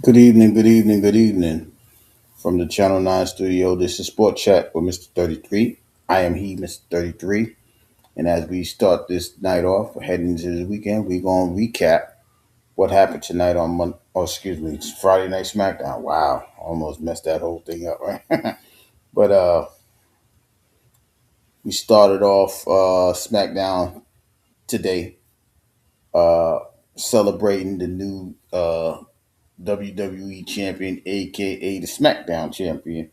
Good evening, good evening, good evening. From the Channel 9 studio, this is Sport Chat with Mr. 33. I am he, Mr. 33. And as we start this night off, heading into the weekend, we're going to recap what happened tonight on it's Friday Night SmackDown. Wow, almost messed that whole thing up, right? But we started off SmackDown today, uh, celebrating the new WWE champion, aka the SmackDown champion,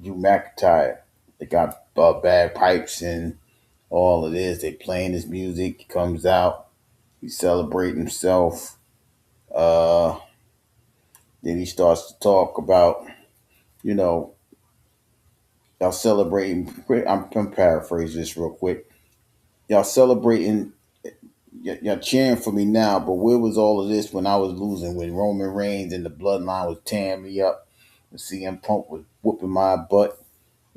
Drew McIntyre. They got bagpipes and all of this. They playing his music. He comes out. He's celebrating himself. Uh, then he starts to talk about, you know, y'all celebrating. I'm paraphrasing this real quick. Y'all celebrating. Y'all cheering for me now, but where was all of this when I was losing? When Roman Reigns and the Bloodline was tearing me up, and CM Punk was whooping my butt,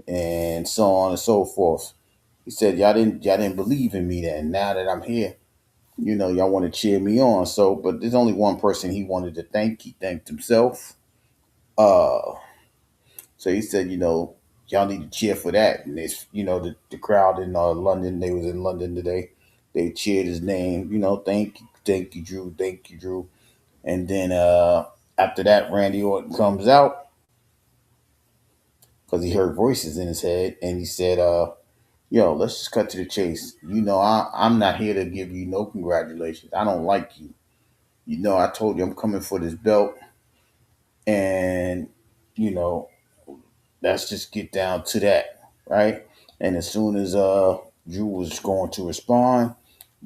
and so on and so forth. He said, y'all didn't believe in me then. Now that I'm here, y'all want to cheer me on. So, but there's only one person he wanted to thank. He thanked himself. Uh, so he said, y'all need to cheer for that. And it's, the crowd in London, they was in London today. They cheered his name. Thank you, Drew, thank you, Drew. And then after that, Randy Orton comes out because he heard voices in his head, and he said, yo, let's just cut to the chase. I'm not here to give you no congratulations. I don't like you. I told you I'm coming for this belt, and you know, let's just get down to that, right? And as soon as Drew was going to respond,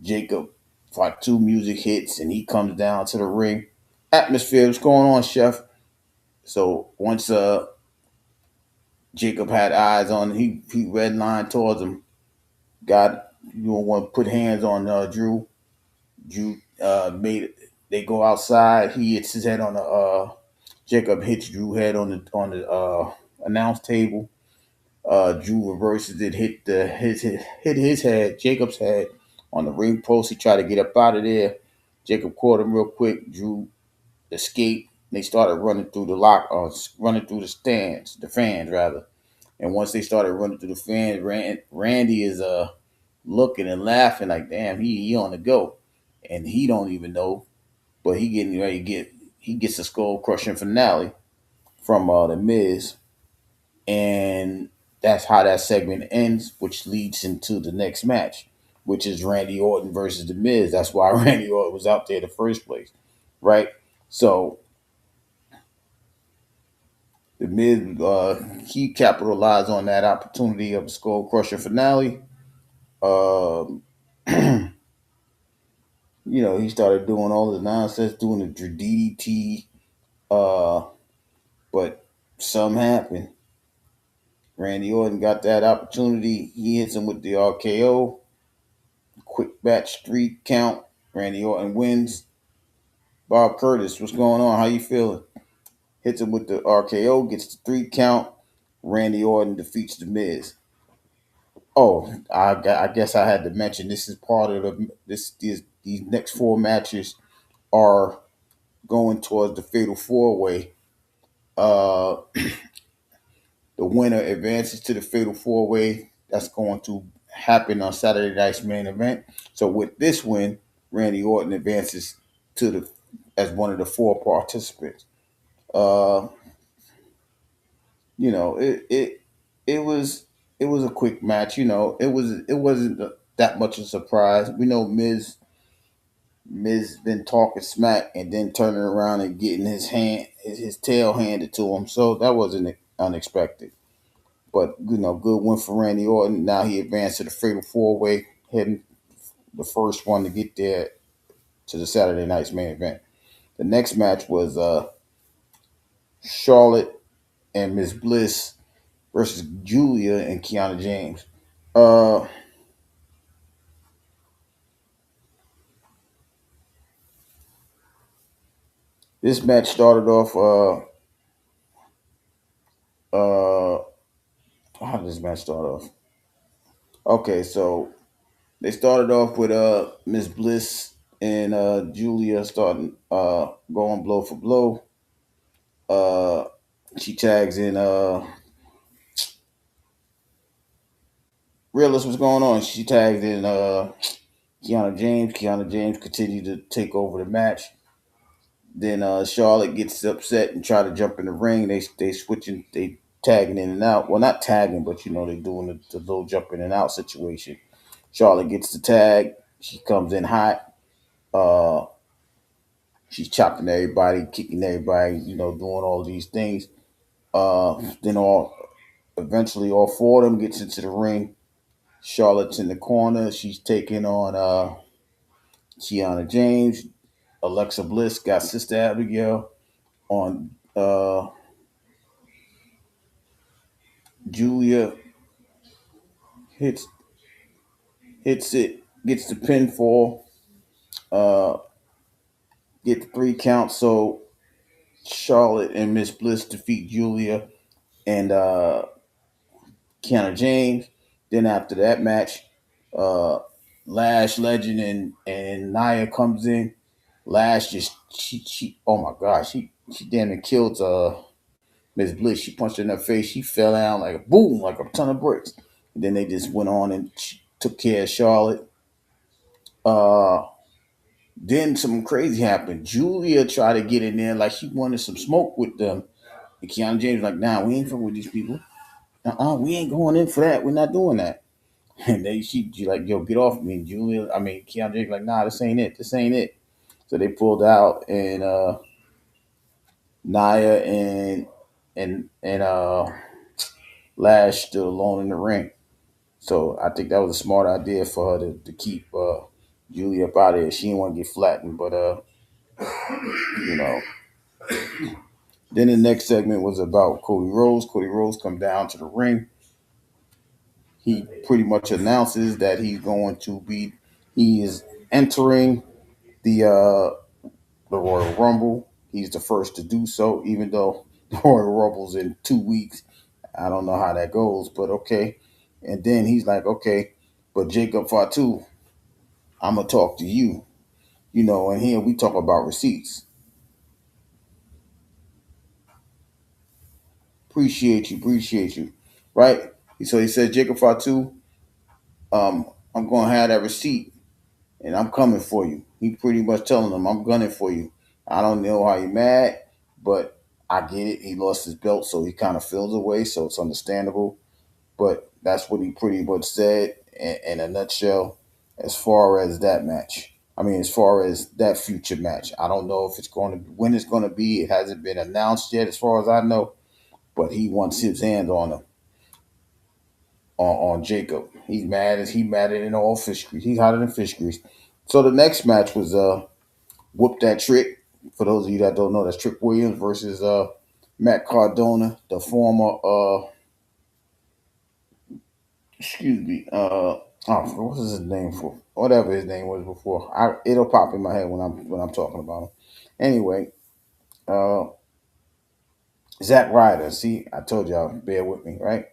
Jacob Fatu music hits, and he comes down to the ring. Atmosphere, what's going on, Chef? So once Jacob had eyes on, he red line towards him. God, you don't want to put hands on Drew. Drew made it. They go outside. He hits his head on the. Jacob hits Drew head on the announce table. Drew reverses it, hit his head, Jacob's head on the ring post. He tried to get up out of there. Jacob caught him real quick. Drew escaped. They started running through running through the stands, the fans rather. And once they started running through the fans, Randy is looking and laughing like, damn, he on the go, and he don't even know, but he getting ready to he gets a skull crushing finale from the Miz, and that's how that segment ends, which leads into the next match, which is Randy Orton versus the Miz. That's why Randy Orton was out there in the first place, right? So the Miz he capitalized on that opportunity of a skull crusher finale. Um, he started doing all the nonsense, doing the DDT, uh, but something happened. Randy Orton got that opportunity. He hits him with the RKO, quick batch 3 count. Randy Orton wins. Bob Curtis, what's going on? How you feeling? Hits him with the RKO, gets the 3 count. Randy Orton defeats the Miz. Oh, I guess I had to mention this is part of these next 4 matches are going towards the Fatal 4 Way. Uh, the winner advances to the Fatal 4 Way. That's going to happen on Saturday night's main event. So with this win, Randy Orton advances to the as one of the 4 participants. Uh, it was a quick match. It wasn't that much of a surprise. We know Miz been talking smack and then turning around and getting his tail handed to him. So that wasn't unexpected. But good win for Randy Orton. Now he advanced to the Fatal 4 Way, heading the first one to get there to the Saturday night's main event. The next match was Charlotte and Miss Bliss versus Julia and Kiana James. Uh, this match started off. How did this match start off? Okay, so they started off with Miss Bliss and Julia starting going blow for blow. Uh, she tags in Realist. What's going on? She tags in Kiana James. Kiana James continued to take over the match. Then Charlotte gets upset and try to jump in the ring. They switching, they tagging in and out. Well, not tagging, but they doing the little jump in and out situation. Charlotte gets the tag. She comes in hot. Uh, she's chopping everybody, kicking everybody. Doing all these things. Then eventually all four of them gets into the ring. Charlotte's in the corner. She's taking on Kiana James. Alexa Bliss got Sister Abigail on Julia hits hits it, gets the pinfall, uh, get the 3 count. So Charlotte and Miss Bliss defeat Julia and Kiana James. Then after that match, uh, Lash Legend and Nia comes in. Lash just she oh my gosh, she damn near killed Miss Bliss. She punched her in her face. She fell down like a boom, like a ton of bricks. And then they just went on and took care of Charlotte. Uh, then something crazy happened. Julia tried to get in there like she wanted some smoke with them. And Keanu James like, nah, we ain't fucking with these people. We ain't going in for that. We're not doing that. And then she like, yo, get off me. And Keanu James like, nah, this ain't it. This ain't it. So they pulled out and Nia and Lash stood alone in the ring. So I think that was a smart idea for her to keep Julia up out of there. She didn't want to get flattened, but you know. Then the next segment was about Cody Rhodes. Cody Rhodes come down to the ring. He pretty much announces that he is entering the the Royal Rumble. He's the first to do so, even though the Royal Rumble's in 2 weeks. I don't know how that goes, but okay. And then he's like, okay, but Jacob Fatu, I'm gonna talk to you. And here we talk about receipts. Appreciate you, right? So he said, Jacob Fatu, I'm gonna have that receipt and I'm coming for you. He pretty much telling them, I'm gunning for you. I don't know how you're mad, but I get it. He lost his belt, so he kind of feels away, so it's understandable. But that's what he pretty much said in a nutshell as far as that match. I mean, as far as that future match, I don't know if it's going to when it's going to be. It hasn't been announced yet, as far as I know. But he wants his hands on him, on Jacob. He mad at in all fish grease. He's hotter than fish grease. So the next match was Whoop That Trick. For those of you that don't know, that's Trick Williams versus Matt Cardona, the former excuse me, what was his name for? Whatever his name was before. It'll pop in my head when I'm talking about him. Anyway, uh Zack Ryder. See, I told y'all, bear with me, right?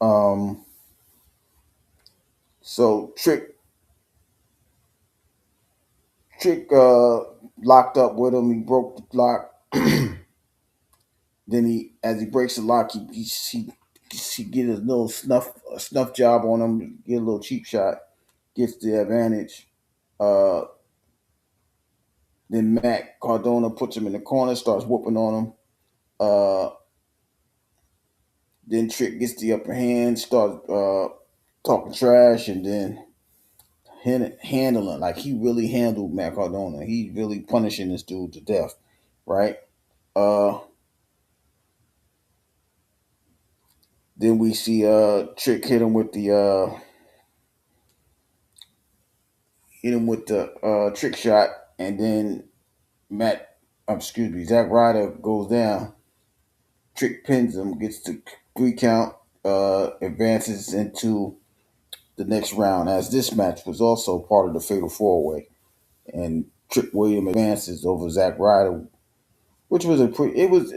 Um so Trick locked up with him. He broke the lock. Then as he breaks the lock, he get his little snuff job on him, get a little cheap shot, gets the advantage. Uh, then Matt Cardona puts him in the corner, starts whooping on him. Uh, then Trick gets the upper hand, starts talking trash, and then handling like he really handled Matt Cardona. He's really punishing this dude to death, right? Uh, then we see Trick hit him with the trick shot, and then Zack Ryder goes down. Trick pins him, gets the 3 count, advances into the next round. As this match was also part of the Fatal 4 Way, and Trick William advances over Zack Ryder, which was it was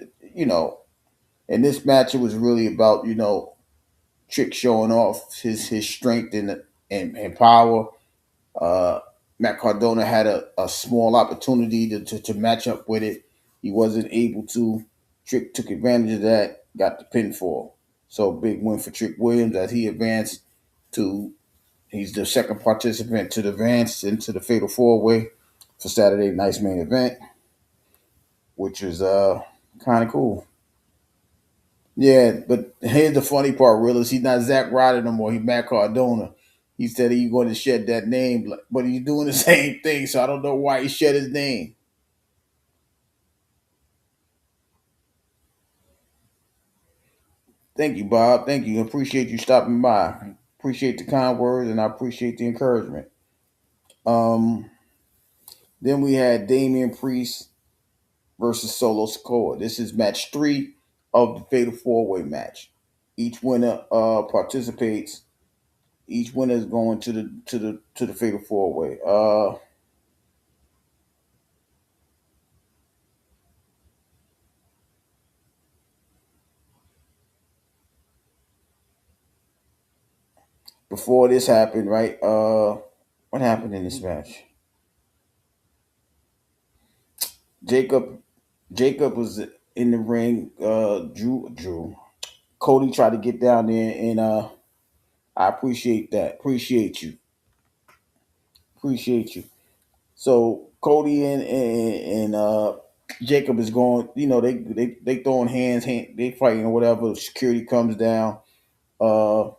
in this match it was really about Trick showing off his strength and power. Uh, Matt Cardona had a small opportunity to match up with it. He wasn't able to. Trick took advantage of that, got the pinfall. So big win for Trick Williams as he advanced to. He's the second participant to advance into the Fatal Four Way for Saturday night's main event, which is kind of cool. Yeah, but here's the funny part, real is he's not Zack Ryder no more. He's Matt Cardona. He said he's going to shed that name, but he's doing the same thing. So I don't know why he shed his name. Thank you, Bob. Thank you. Appreciate you stopping by. Appreciate the kind words and I appreciate the encouragement. Um, then we had Damian Priest versus Solo Sikoa. This is match three of the Fatal Four Way match. Each winner participates. Each winner is going to the Fatal Four Way. Before this happened, right? What happened in this match? Jacob Jacob was in the ring. Drew Cody tried to get down there, and I appreciate that. Appreciate you. So Cody and Jacob is going. You know they throwing they fighting or whatever. Security comes down. Uh,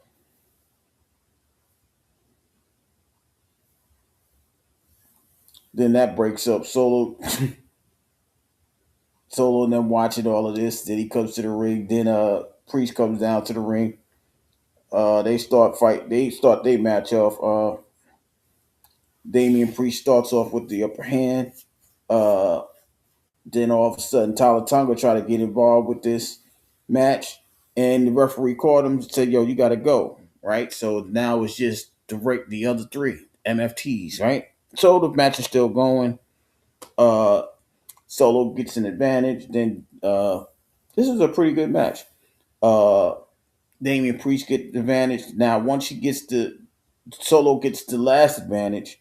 then that breaks up. Solo and them watching all of this. Then he comes to the ring. Then Priest comes down to the ring. They start fight. They start they match off. Damian Priest starts off with the upper hand. Uh, then all of a sudden, Tyler Tonga try to get involved with this match, and the referee called him and said, "Yo, you got to go." Right. So now it's just the other three MFTs. Right. So the match is still going. Uh, Solo gets an advantage. Then this is a pretty good match. Uh, Damian Priest gets the advantage. Now once he gets the Solo gets the last advantage,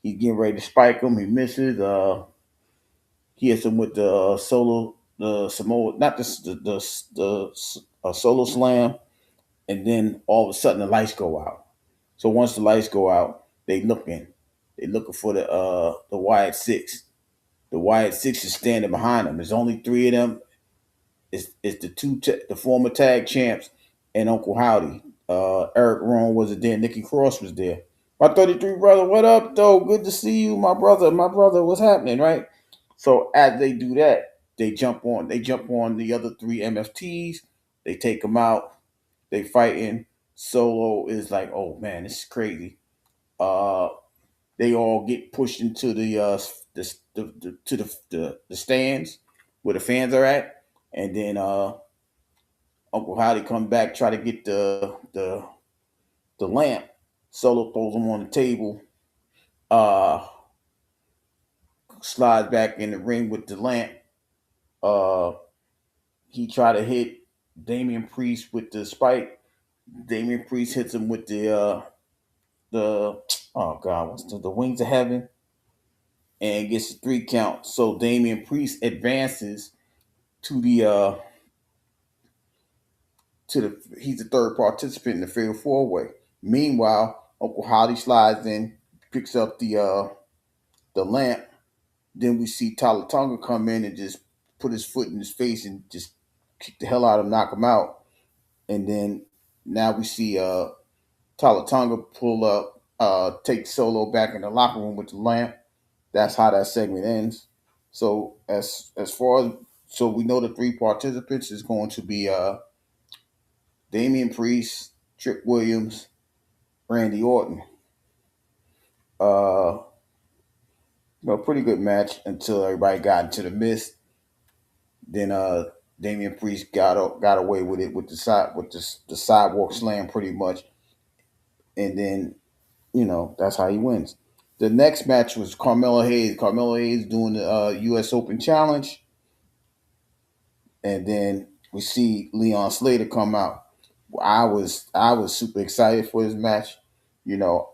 he's getting ready to spike him. He misses. He hits him with the the Samoa, not the solo slam, and then all of a sudden the lights go out. So once the lights go out, they looking for the Wyatt Six. The Wyatt Six is standing behind them. There's only three of them. It's the former tag champs and Uncle Howdy. Eric Rowan wasn't there. Nikki Cross was there. My 33 brother, what up, though? Good to see you, my brother. My brother, what's happening, right? So as they do that, they jump on the other three MFTs. They take them out. They fighting. Solo is like, oh man, this is crazy. Uh, they all get pushed into the stands where the fans are at, and then Uncle Howdy come back try to get the lamp. Solo throws him on the table. Uh, Slides back in the ring with the lamp. Uh, he tried to hit Damian Priest with the spike. Damian Priest hits him with the oh god, what's the wings of heaven, and gets a 3 count. So Damian Priest advances to the he's the third participant in the Fatal Four Way. Meanwhile, Uncle Howdy slides in, picks up the lamp. Then we see Tyler Tonga come in and just put his foot in his face and just kick the hell out of him, knock him out. And then now we see Tyler Tonga pull up, take Solo back in the locker room with the lamp. That's how that segment ends. So as far as so we know the three participants is going to be Damian Priest, Trick Williams, Randy Orton. Uh, Pretty good match until everybody got into the mist. Then Damian Priest got away with it with the sidewalk slam pretty much, and then that's how he wins. The next match was Carmelo Hayes. Carmelo Hayes doing the U.S. Open Challenge, and then we see Leon Slater come out. I was super excited for this match. You know,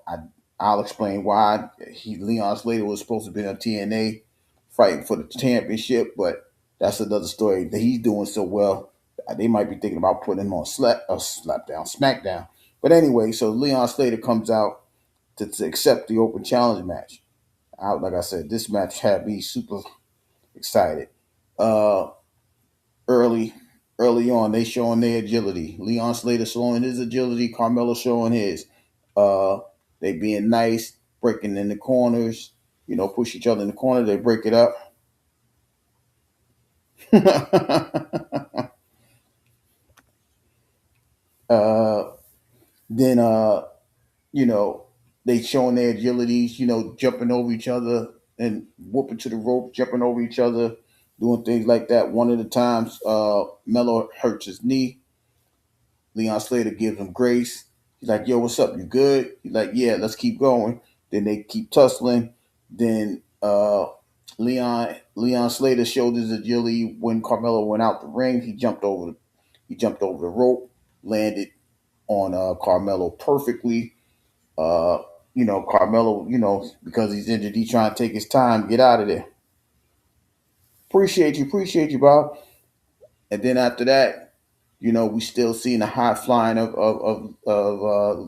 I'll explain why. Leon Slater was supposed to be on TNA fighting for the championship, but that's another story. That he's doing so well, they might be thinking about putting him on Slapdown, SmackDown. But anyway, so Leon Slater comes out to accept the open challenge match. Like I said, this match had me super excited. Uh, early, early on, they showing their agility. Leon Slater showing his agility. Carmelo showing his. Uh, they being nice, breaking in the corners. Push each other in the corner. They break it up. uh, then you know, they showing their agilities, jumping over each other and whooping to the rope, jumping over each other, doing things like that. One of the times, Mello hurts his knee. Leon Slater gives him grace. He's like, "Yo, what's up? You good?" He's like, "Yeah, let's keep going." Then they keep tussling. Then Leon Slater showed his agility when Carmelo went out the ring. He jumped over the rope, landed on Carmelo perfectly. Uh, Carmelo, because he's injured, he's trying to take his time, get out of there. Appreciate you, Bob. And then after that, we still seeing the high flying of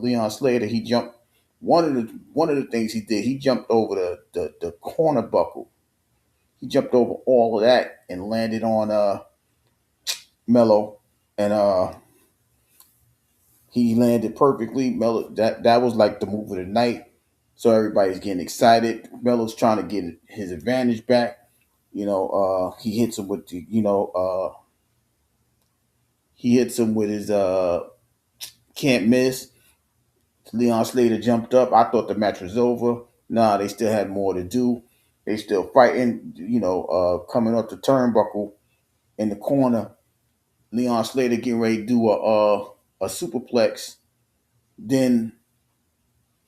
Leon Slater. He jumped one of the things he did. He jumped over the corner buckle. He jumped over all of that and landed on Mello, and he landed perfectly. Mello, that was like the move of the night. So everybody's getting excited. Melo's trying to get his advantage back. He hits him with he hits him with his can't miss. Leon Slater jumped up. I thought the match was over. Nah, they still had more to do. They still fighting. Coming up the turnbuckle in the corner. Leon Slater getting ready to do a superplex. Then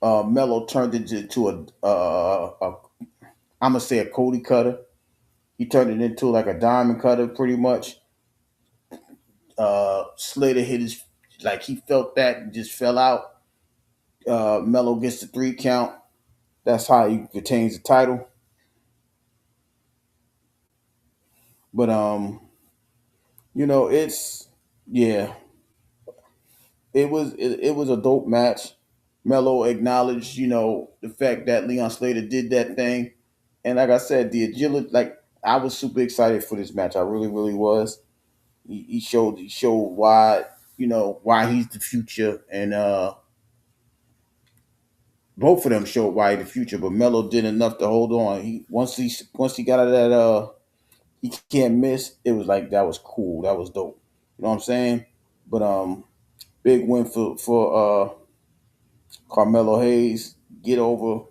Mello turned it into a I'm gonna say a Cody cutter. He turned it into like a diamond cutter, pretty much. Slater hit his like he felt that and just fell out. Mello gets the 3 count. That's how he retains the title. But it's yeah, it was a dope match. Mello acknowledged, the fact that Leon Slater did that thing, and like I said, the agility. Like I was super excited for this match. I really, really was. He showed why why he's the future, and both of them showed why he's the future. But Mello did enough to hold on. Once he got out of that he can't miss. It was like that was cool. That was dope. You know what I'm saying? But big win for Carmelo Hayes. Get over,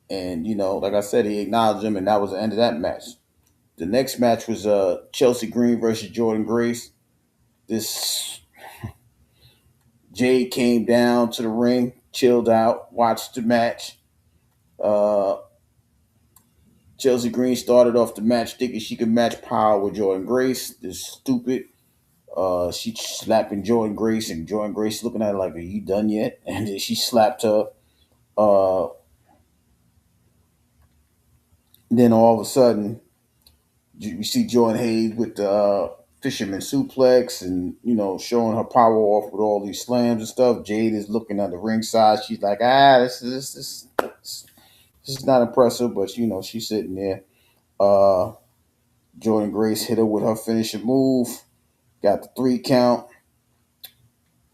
and like I said, he acknowledged him, and that was the end of that match. The next match was Chelsea Green versus Jordan Grace. This Jade came down to the ring, chilled out, watched the match. Uh, Chelsea Green started off the match thinking she could match power with Jordan Grace. This stupid. She slapping Jordan Grace, and Jordan Grace looking at her like, "Are you done yet?" And then she slapped her. Uh, then all of a sudden, you see Jordan Hayes with the fisherman suplex, and showing her power off with all these slams and stuff. Jade is looking at the ringside. She's like, this is not impressive, but she's sitting there. Uh, Jordan Grace hit her with her finishing move, got the 3 count.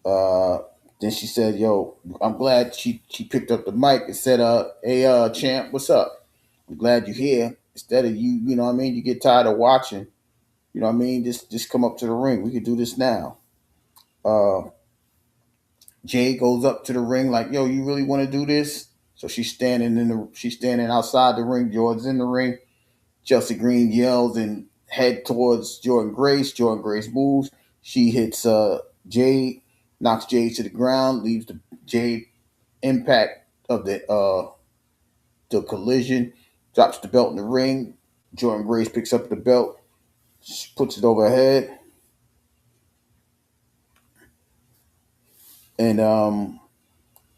Uh, then she said, "Yo, I'm glad." She picked up the mic and said, "Hey, champ, what's up? I'm glad you're here. Instead of you, you know what I mean. You get tired of watching. You know what I mean. Just come up to the ring. We could do this now." Uh, Jay goes up to the ring like, "Yo, you really want to do this?" So she's standing outside the ring. Jordan's in the ring. Chelsea Green yells and head towards Jordan Grace. Jordan Grace moves. She hits Jade, knocks Jade to the ground, leaves the Jade impact of the collision, drops the belt in the ring. Jordan Grace picks up the belt, puts it over her head, and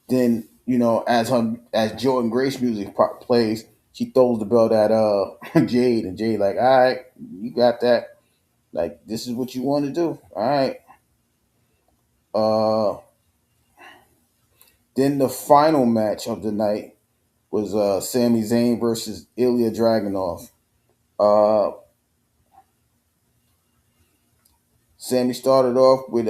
then as Jordan Grace music plays, she throws the belt at Jade, and Jade like, all right, you got that. Like, this is what you want to do. All right. Uh, then the final match of the night was Sami Zayn versus Ilya Dragunov. Uh, Sammy started off with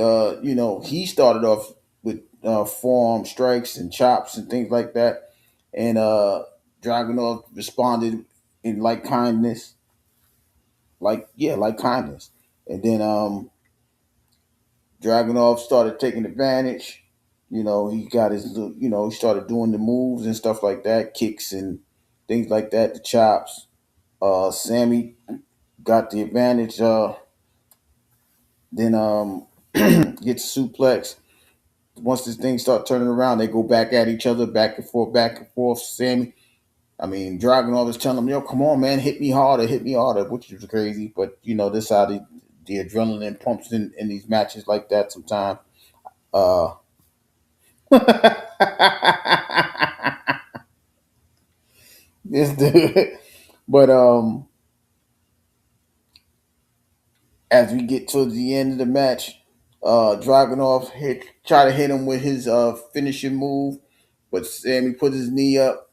he started off with forearm strikes and chops and things like that, and Dragunov responded in like kindness, like kindness, and then Dragunov started taking advantage. He got he started doing the moves and stuff like that, kicks and things like that, the chops. Sammy got the advantage. Then gets suplex. Once this thing start turning around, they go back at each other, back and forth, back and forth. Sammy, I mean, Dragunov was telling him, "Yo, come on, man, hit me harder," which was crazy. But this is how the adrenaline pumps in these matches like that sometimes. Uh, this dude. But as we get towards the end of the match, Dragunov try to hit him with his finishing move, but Sammy put his knee up.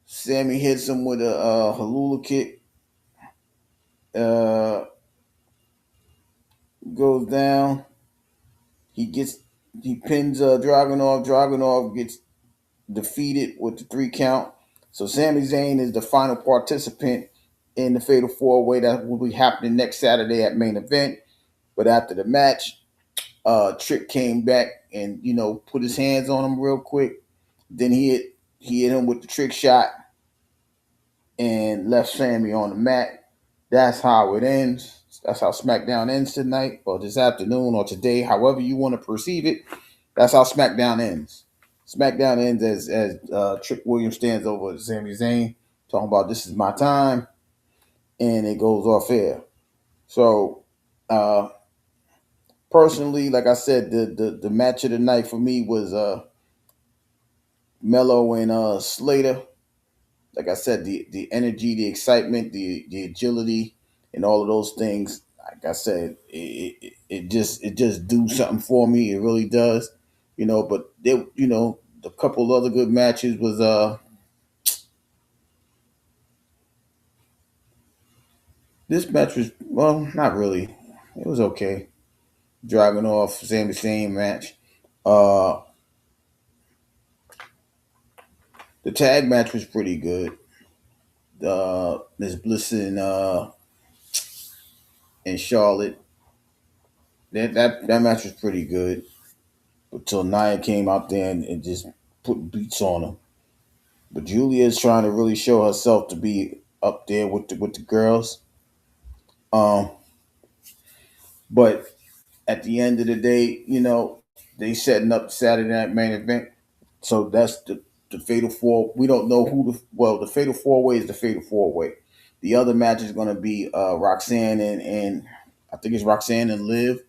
Sammy hits him with a halula kick. Uh, Goes down. He gets he pins Dragunov. Dragunov gets defeated with the 3 count. So Sami Zayn is the final participant in the Fatal 4 Way that will be happening next Saturday at main event. But after the match, Trick came back and put his hands on him real quick. Then he hit him with the trick shot and left Sammy on the mat. That's how it ends. That's how SmackDown ends tonight, or this afternoon, or today, however you want to perceive it. That's how SmackDown ends. SmackDown ends as Trick Williams stands over Sami Zayn, talking about this is my time, and it goes off air. So, uh, personally, like I said, the match of the night for me was Mello and Slater. Like I said, the energy, the excitement, the agility, and all of those things. Like I said, it just do something for me. It really does, But a couple other good matches was this match was, well, not really. It was okay. Driving off Sami Zayn match. Uh, the tag match was pretty good. Miss Bliss and Charlotte. That match was pretty good until Nia came out there and just put beats on them. But Julia is trying to really show herself to be up there with the girls. Um, but at the end of the day, they setting up Saturday night main event. So that's the Fatal Four. We don't know the Fatal 4 Way is the Fatal 4 Way. The other match is going to be Roxanne and I think it's Roxanne and Liv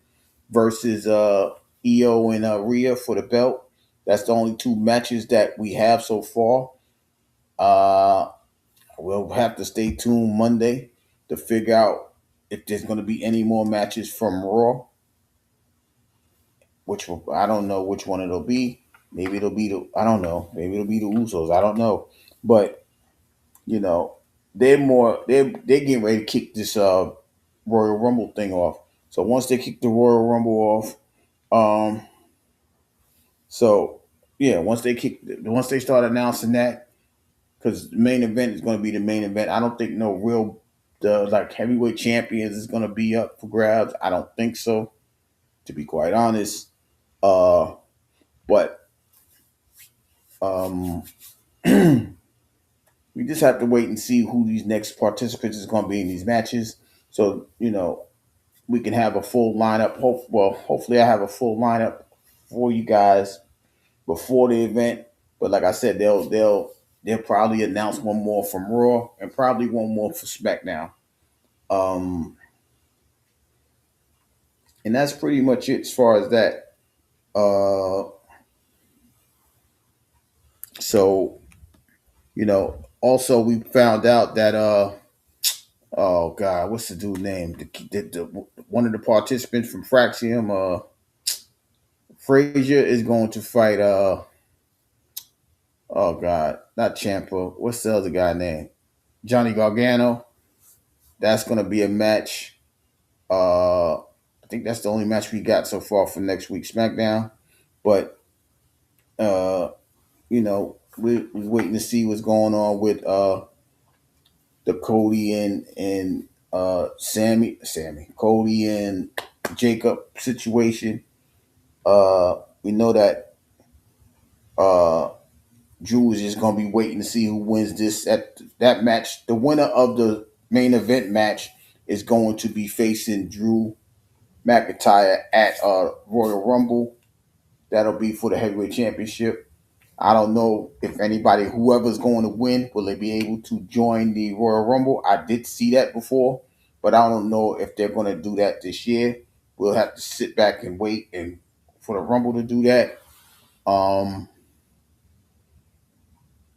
versus Io and Rhea for the belt. That's the only 2 matches that we have so far. Uh, we'll have to stay tuned Monday to figure out if there's going to be any more matches from Raw. I don't know which one it'll be. Maybe it'll be I don't know. Maybe it'll be the Usos. I don't know. But you know, they're getting ready to kick this Royal Rumble thing off. So once they kick the Royal Rumble off, um, so yeah, once they start announcing that, because the main event is going to be the main event. I don't think no real the like heavyweight champions is going to be up for grabs. I don't think so, to be quite honest. Uh, but um, we just have to wait and see who these next participants is going to be in these matches. So we can have a full lineup. Hopefully, I have a full lineup for you guys before the event. But like I said, they'll probably announce one more from Raw and probably one more for SmackDown. Um, and that's pretty much it as far as that. Uh, So, also we found out that oh God, what's the dude name? One of the participants from Fraxium, Frazier is going to fight oh God, not Champa. What's the other guy name? Johnny Gargano. That's gonna be a match. I think that's the only match we got so far for next week's SmackDown. But uh, we're waiting to see what's going on with the Cody and Sammy, Cody and Jacob situation. We know that uh, Drew is just gonna be waiting to see who wins this at that match. The winner of the main event match is going to be facing Drew McIntyre at Royal Rumble. That'll be for the heavyweight championship. I don't know if anybody, whoever's going to win, will they be able to join the Royal Rumble? I did see that before, but I don't know if they're going to do that this year. We'll have to sit back and wait and for the Rumble to do that. Um,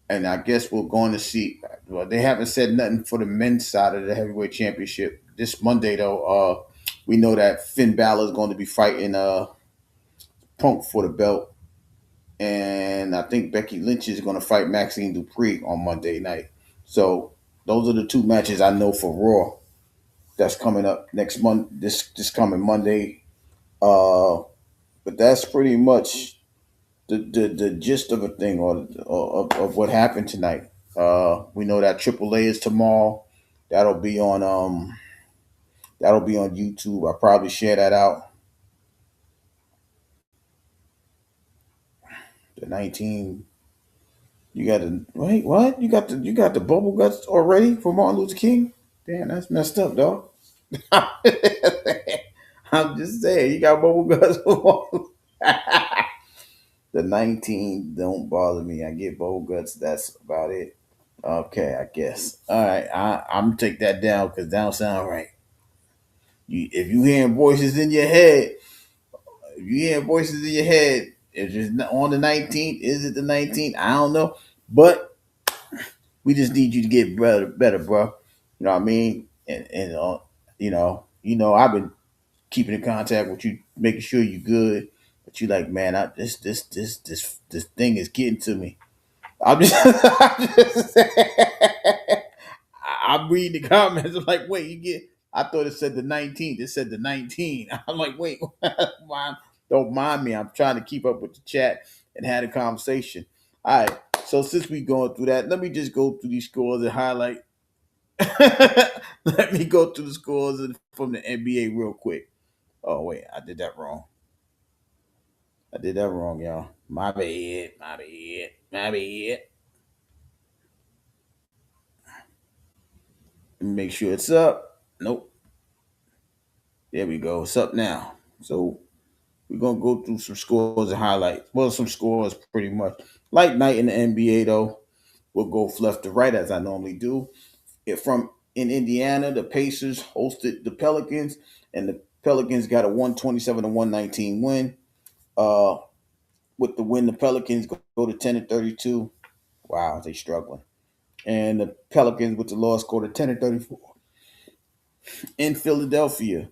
and I guess we're going to see. Well, they haven't said nothing for the men's side of the heavyweight championship this Monday, though. We know that Finn Balor is going to be fighting Punk for the belt, and I think Becky Lynch is going to fight Maxine Dupree on Monday night. So those are the two matches I know for Raw that's coming up next month. This coming Monday. Uh, but that's pretty much the gist of a thing of what happened tonight. We know that AAA is tomorrow. That'll be on that'll be on YouTube. I'll probably share that out. The 19. You got the wait, what? You got the bubble guts already for Martin Luther King? Damn, that's messed up, dog. I'm just saying, you got bubble guts for Martin. The 19 don't bother me. I get bubble guts. That's about it. Okay, I guess. All right, I'm gonna take that down because that don't sound right. If you hearing voices in your head, if you hearing voices in your head, if it's not on the 19th, is it the 19th? I don't know, but we just need you to get better, bro. You know what I mean? And I've been keeping in contact with you, making sure you're good. But you like, man, this thing is getting to me. I'm just, I'm reading the comments. I'm like, wait, you get? I thought it said the 19th. It said the 19. I'm like, wait, don't mind me. I'm trying to keep up with the chat and had a conversation. All right. So since we going through that, let me just go through these scores and highlight. Let me go through the scores from the NBA real quick. Oh wait, I did that wrong. I did that wrong, y'all. My bad. My bad. My bad. Let me make sure it's up. Nope. There we go. It's up now. So we're gonna go through some scores and highlights. Well, some scores pretty much. Like night in the NBA though. We'll go left to right as I normally do. From in Indiana, the Pacers hosted the Pelicans, and the Pelicans got a 127 to 119 win. Uh, with the win, the Pelicans go to 10 and 32. Wow, they struggling. And the Pelicans with the loss go to 10 and 34. In Philadelphia,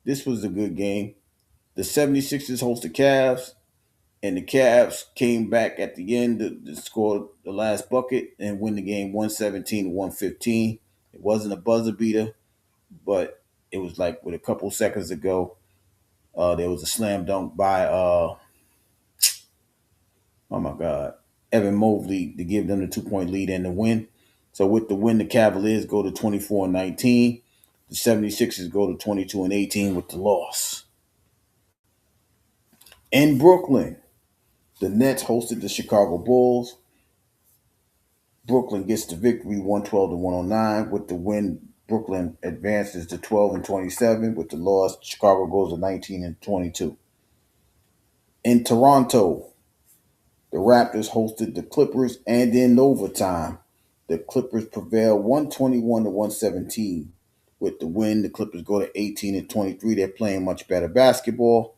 this was a good game. The 76ers host the Cavs, and the Cavs came back at the end to score the last bucket and win the game 117 to 115. It wasn't a buzzer beater, but it was like with a couple seconds ago, there was a slam dunk by oh my God, Evan Mobley to give them the 2 point lead and the win. So with the win, the Cavaliers go to 24-19. The 76ers go to 22-18 with the loss. In Brooklyn, the Nets hosted the Chicago Bulls. Brooklyn gets the victory 112 to 109. With the win, Brooklyn advances to 12-27. With the loss, Chicago goes to 19-22. In Toronto, the Raptors hosted the Clippers, and in overtime, the Clippers prevail 121 to 117. With the win, the Clippers go to 18-23. They're playing much better basketball.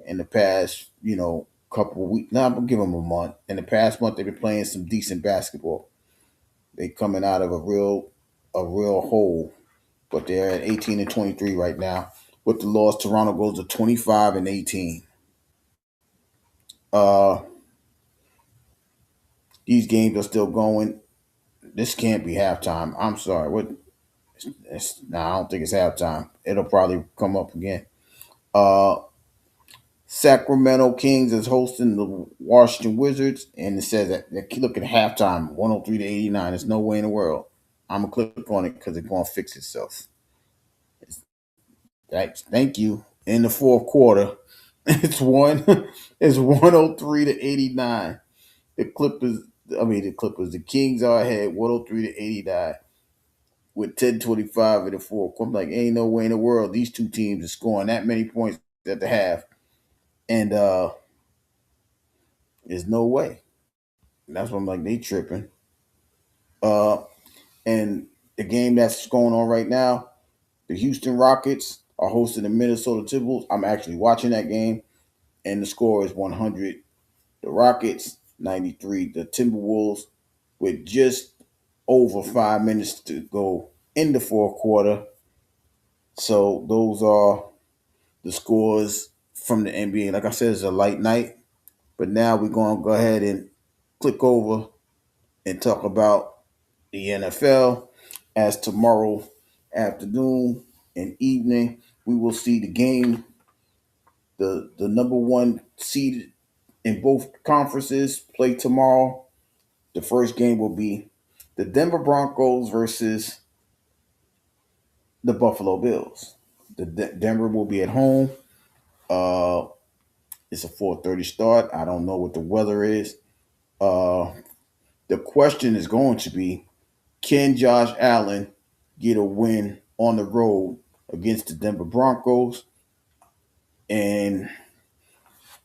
In the past, couple of weeks. Now I'm gonna give them a month. In the past month, they've been playing some decent basketball. They coming out of a real hole, but they're at 18-23 right now. With the loss, Toronto goes to 25-18. Uh, these games are still going. This can't be halftime. I'm sorry. What? I don't think it's halftime. It'll probably come up again. Uh, Sacramento Kings is hosting the Washington Wizards, and it says that look at halftime, 103-89. There's no way in the world. I'm gonna click on it because it's gonna fix itself. Thank you. In the fourth quarter, it's one. It's 103-89. The Clippers. The Clippers. The Kings are ahead, 103-89, with 10:25 in the fourth. I'm like, ain't no way in the world these two teams are scoring that many points at the half, and there's no way. That's what I'm like. They tripping. Uh, and the game that's going on right now, the Houston Rockets are hosting the Minnesota Timberwolves. I'm actually watching that game, and the score is 100. The Rockets 93. The Timberwolves with just over 5 minutes to go in the fourth quarter. So those are the scores from the NBA. Like I said, it's a light night, but now we're going to go ahead and click over and talk about the NFL, as tomorrow afternoon and evening we will see the game, the number one seed in both conferences play tomorrow. The first game will be the Denver Broncos versus the Buffalo Bills. Denver will be at home. Uh, it's a 4:30 start. I don't know what the weather is. Uh, the question is going to be, can Josh Allen get a win on the road against the Denver Broncos? And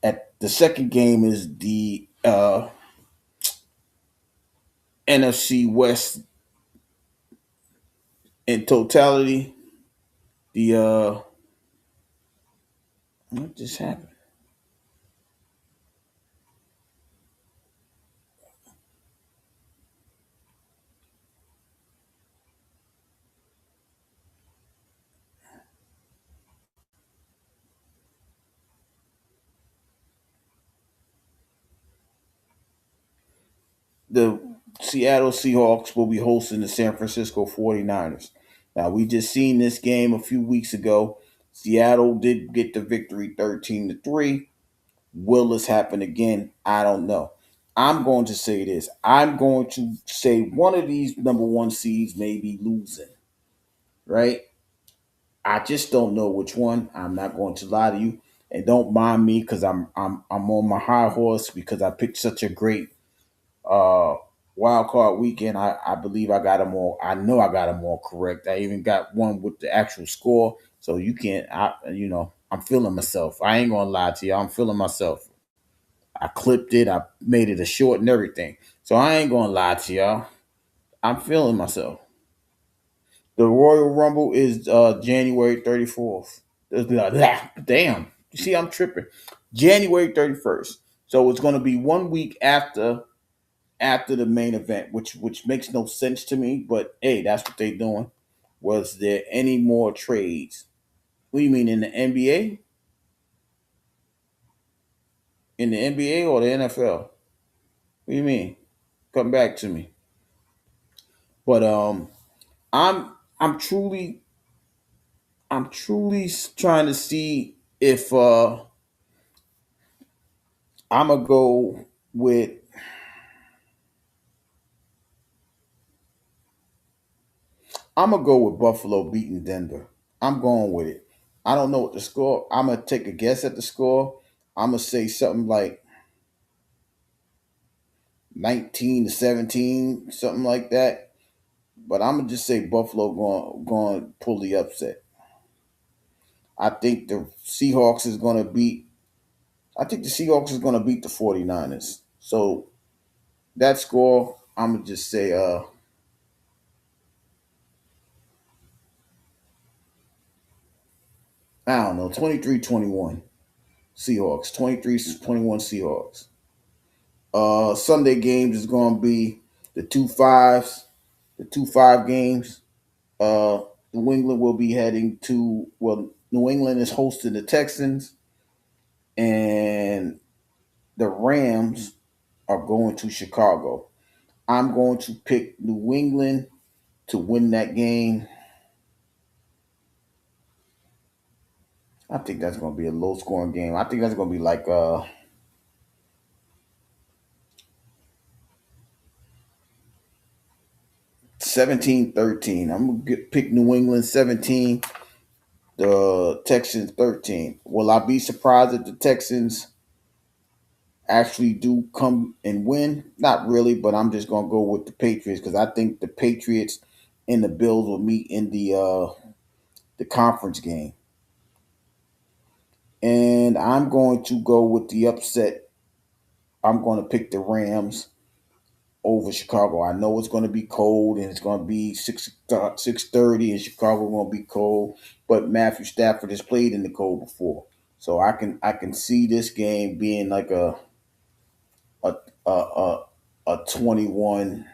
at the second game is the NFC West in totality. The what just happened? The Seattle Seahawks will be hosting the San Francisco 49ers. Now, we just seen this game a few weeks ago. Seattle did get the victory 13-3. Will this happen again? I don't know. I'm going to say this. I'm going to say one of these number one seeds may be losing, right? I just don't know which one. I'm not going to lie to you. And don't mind me because I'm on my high horse because I picked such a great uh wild card weekend. I believe I got them all. I know I got them all correct. I even got one with the actual score. So you can't. I'm feeling myself. I ain't gonna lie to you. I'm feeling myself. I clipped it. I made it a short and everything. So I ain't gonna lie to y'all. I'm feeling myself. The Royal Rumble is January 34th. It'll be like, damn. You see, I'm tripping. January 31st. So it's gonna be 1 week after the main event, which makes no sense to me. But hey, that's what they're doing. Was there any more trades? What do you mean, in the NBA? In the NBA or the NFL? What do you mean? Come back to me. But I'm truly trying to see if I'm gonna go with Buffalo beating Denver. I'm going with it. I don't know what the score. I'm gonna take a guess at the score. I'm gonna say something like 19-17, something like that. But I'm gonna just say Buffalo going to pull the upset. I think the Seahawks is gonna beat. I think the Seahawks is gonna beat the 49ers. So that score, I'm gonna just say I don't know, 23-21. Seahawks. 23-21 Seahawks. Sunday games is going to be the 2-5s, the 2-5 games. Uh, New England will be heading to, well, New England is hosting the Texans, and the Rams are going to Chicago. I'm going to pick New England to win that game. I think that's going to be a low scoring game. I think that's going to be like 17-13. I'm going to pick New England 17, the Texans 13. Will I be surprised if the Texans actually do come and win? Not really, but I'm just going to go with the Patriots because I think the Patriots and the Bills will meet in the conference game. And I'm going to go with the upset. I'm going to pick the Rams over Chicago. I know it's going to be cold and it's going to be 6:30 and Chicago going to be cold, but Matthew Stafford has played in the cold before, so I can see this game being like a a a, a 21-17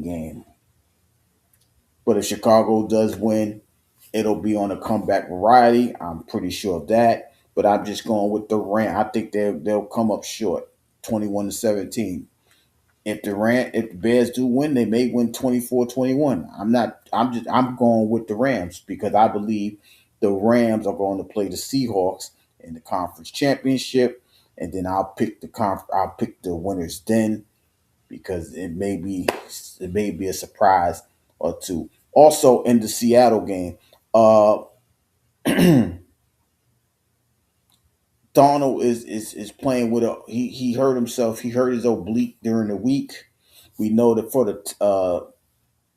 game. But if Chicago does win, it'll be on a comeback variety. I'm pretty sure of that. But I'm just going with the Rams. I think they'll come up short, 21-17. If the Bears do win, they may win 24-21. I'm going with the Rams because I believe the Rams are going to play the Seahawks in the conference championship, and then I'll pick the winners then because it may be a surprise or two. Also in the Seattle game, uh Donald is playing with a he hurt himself. He hurt his oblique during the week. We know that for the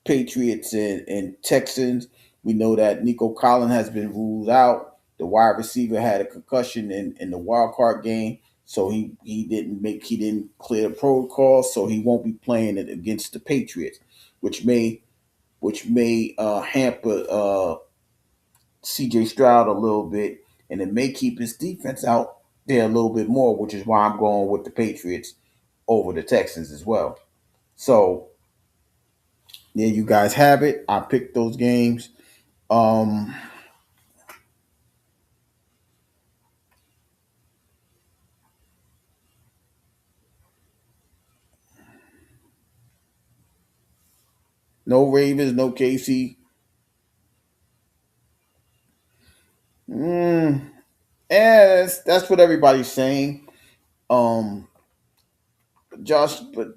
Patriots and Texans. We know that Nico Collins has been ruled out. The wide receiver had a concussion in the wild card game, so he didn't clear the protocol, so he won't be playing it against the Patriots, which may hamper C.J. Stroud a little bit, and it may keep his defense out there a little bit more, which is why I'm going with the Patriots over the Texans as well. So there you guys have it. I picked those games. Um, no Ravens, no KC. Mm, yeah, that's what everybody's saying. Um, Josh, but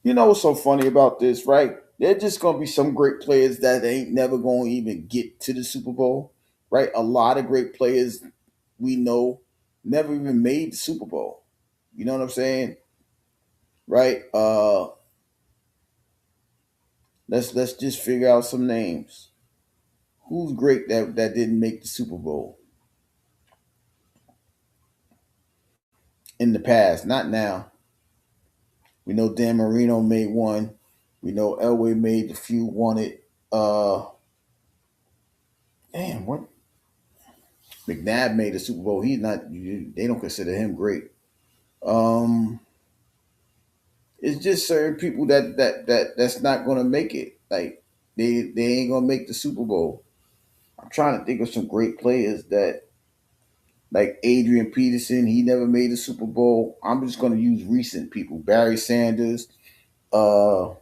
you know what's so funny about this, right? There's just gonna be some great players that ain't never gonna even get to the Super Bowl, right? A lot of great players we know never even made the Super Bowl. You know what I'm saying, right? Let's just figure out some names. Who's great that didn't make the Super Bowl in the past, not now. We know Dan Marino made one. We know Elway made a few, won it. Damn, what McNabb made the Super Bowl. He's not. They don't consider him great. Um, it's just certain people that's not gonna make it. Like they ain't gonna make the Super Bowl. I'm trying to think of some great players that like Adrian Peterson. He never made the Super Bowl. I'm just gonna use recent people. Barry Sanders. Uh,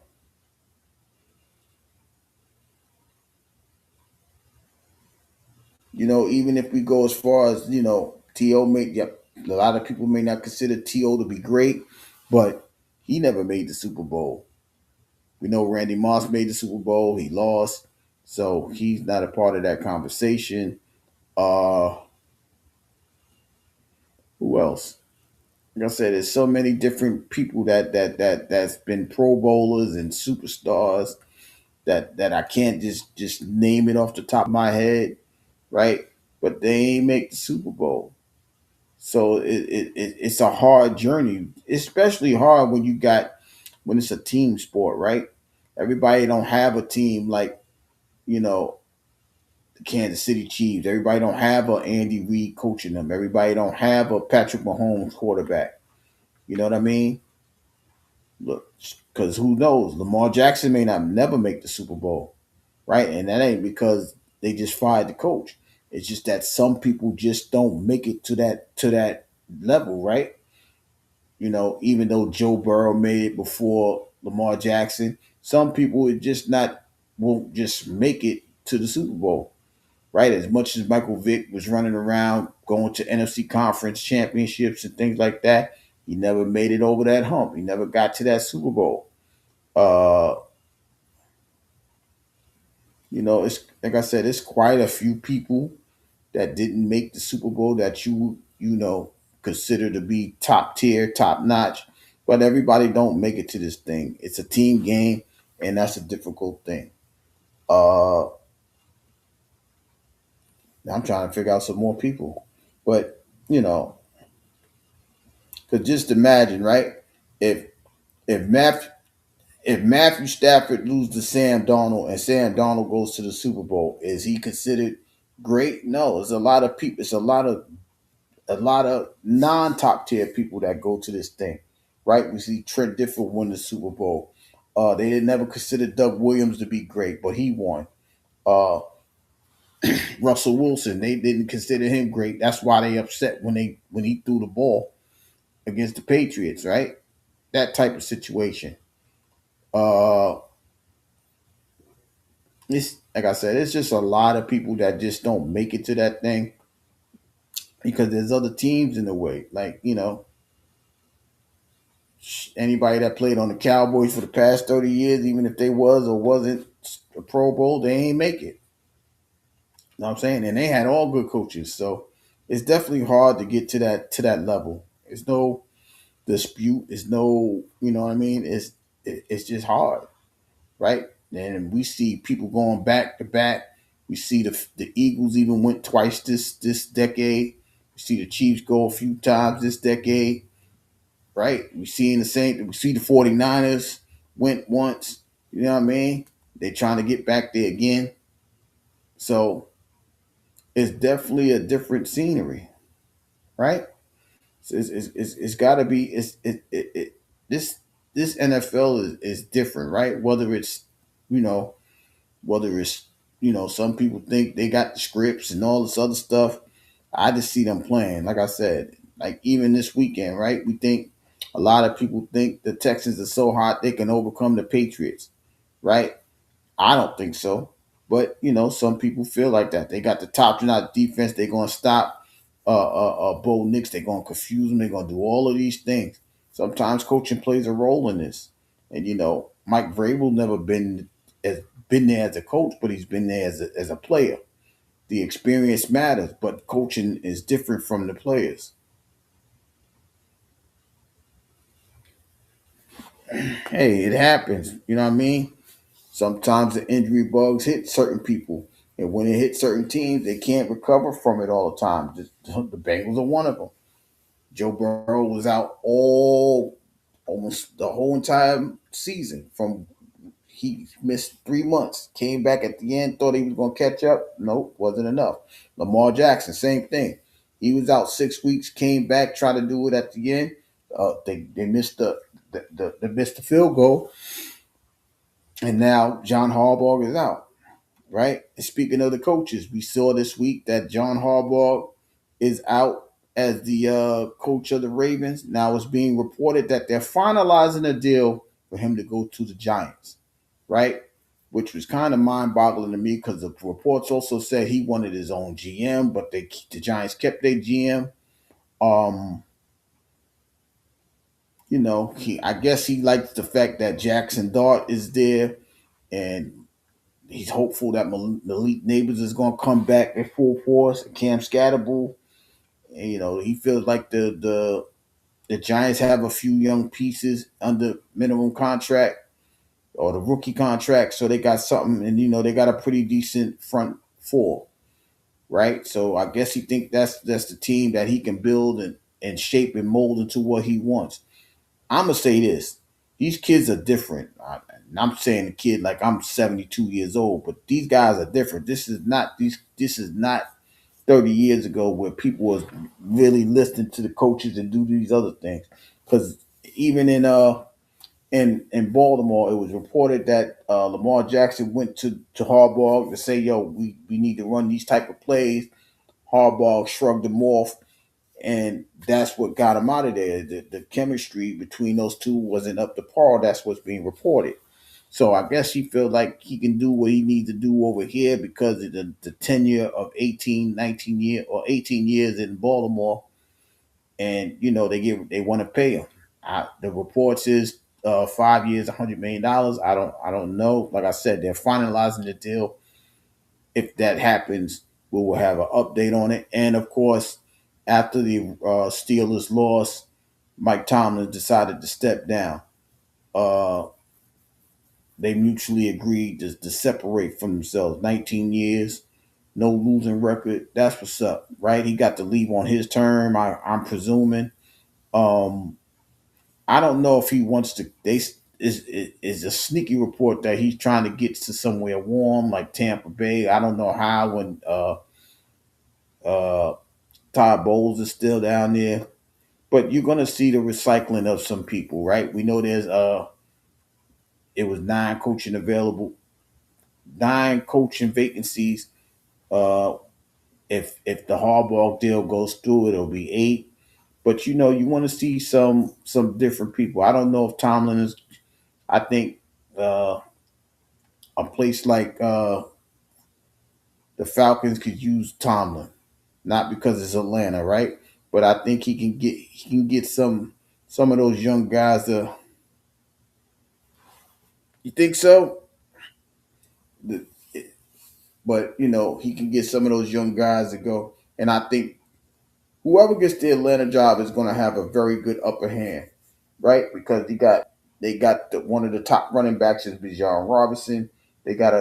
even if we go as far as To may. Yep, a lot of people may not consider To to be great, but he never made the Super Bowl. We know Randy Moss made the Super Bowl. He lost, so he's not a part of that conversation. Uh, who else? Like I said, there's so many different people that's been Pro Bowlers and superstars that I can't just name it off the top of my head, right? But they ain't make the Super Bowl. So it's a hard journey, especially hard when it's a team sport, right? Everybody don't have a team like you know the Kansas City Chiefs. Everybody don't have a Andy Reid coaching them. Everybody don't have a Patrick Mahomes quarterback. You know what I mean? Look, because who knows? Lamar Jackson may not never make the Super Bowl, right? And that ain't because they just fired the coach. It's just that some people just don't make it to that level, right? You know, even though Joe Burrow made it before Lamar Jackson, some people it just not won't just make it to the Super Bowl, right? As much as Michael Vick was running around going to NFC conference championships and things like that, he never made it over that hump. He never got to that Super Bowl. Uh, you know, it's like I said, it's quite a few people that didn't make the Super Bowl that you know consider to be top tier, top notch. But everybody don't make it to this thing. It's a team game, and that's a difficult thing. Uh, I'm trying to figure out some more people, but you know, because just imagine, right? If if Matthew if Matthew Stafford loses to Sam Darnold and Sam Darnold goes to the Super Bowl, is he considered great? No, there's a lot of people. It's a lot of non top tier people that go to this thing, right? We see Trent Dilfer win the Super Bowl. They didn't never consider Doug Williams to be great, but he won. Uh, Russell Wilson, they didn't consider him great. That's why they upset when he threw the ball against the Patriots, right? That type of situation. Uh, it's like I said, it's just a lot of people that just don't make it to that thing because there's other teams in the way. Like you know, anybody that played on the Cowboys for the past 30 years, even if they was or wasn't a Pro Bowl, they ain't make it. You know what I'm saying? And they had all good coaches. So it's definitely hard to get to that level. There's no dispute. There's no, you know what I mean? It's just hard, right? And we see people going back to back. We see the Eagles even went twice this decade. We see the Chiefs go a few times this decade, right? We see in the same we see the 49ers went once, you know what I mean? They trying to get back there again. So it's definitely a different scenery, right? So it's got to be this this NFL is different, right? Whether it's you know whether it's some people think they got the scripts and all this other stuff. I just see them playing. Like I said, like even this weekend, right? We think a lot of people think the Texans are so hot they can overcome the Patriots, right? I don't think so. But some people feel like that. They got the top notch defense. They're gonna stop Bo Nix. They're gonna confuse them. They're gonna do all of these things. Sometimes coaching plays a role in this. And Mike Vrabel never as been there as a coach, but he's been there as a player. The experience matters, but coaching is different from the players. Hey, it happens. You know what I mean? Sometimes the injury bugs hit certain people, and when it hits certain teams, they can't recover from it all the time. The Bengals are one of them. Joe Burrow was out almost the whole entire season. From he missed 3 months, came back at the end, thought he was going to catch up. Nope, wasn't enough. Lamar Jackson, same thing. He was out 6 weeks, came back, tried to do it at the end. They missed they missed the field goal, and now John Harbaugh is out. Right. And speaking of the coaches, we saw this week that John Harbaugh is out as the coach of the Ravens. Now it's being reported that they're finalizing a deal for him to go to the Giants. Right. Which was kind of mind boggling to me because the reports also said he wanted his own GM, but the Giants kept their GM. Um, I guess he likes the fact that Jackson Dart is there, and he's hopeful that Malik Neighbors is going to come back in full force. Cam Scatterbull, and, he feels like the Giants have a few young pieces under minimum contract or the rookie contract, so they got something, and they got a pretty decent front four, right? So I guess he think that's the team that he can build and shape and mold into what he wants. I'm gonna say this. these kids are different. And I'm saying the kid like I'm 72 years old, but these guys are different. This is not 30 years ago where people was really listening to the coaches and do these other things. Because even in Baltimore, it was reported that Lamar Jackson went to Harbaugh to say, "Yo, we need to run these type of plays." Harbaugh shrugged him off, and that's what got him out of there. The chemistry between those two wasn't up to par. That's what's being reported. So I guess he feels like he can do what he needs to do over here because of the tenure of 18, 19 years or 18 years in Baltimore, and they want to pay him. The reports is 5 years, $100 million. I don't know. Like I said, they're finalizing the deal. If that happens, we will have an update on it. And of course, after the Steelers lost, Mike Tomlin decided to step down. Uh, they mutually agreed to separate from themselves. 19 years, no losing record. That's what's up, right? He got to leave on his term. I'm presuming. Um, I don't know if he wants to. Is a sneaky report that he's trying to get to somewhere warm like Tampa Bay. I don't know how when uh, Todd Bowles is still down there, but you're gonna see the recycling of some people, right? We know there's it was nine coaching vacancies. Uh, if the Harbaugh deal goes through, it'll be eight. But you want to see some different people. I don't know if Tomlin is. I think uh, a place like the Falcons could use Tomlin, not because it's Atlanta, right? But I think he can get some of those young guys. You think so? The- But he can get some of those young guys to go, and I think whoever gets the Atlanta job is going to have a very good upper hand, right? Because they got one of the top running backs is Bijan Robinson. They got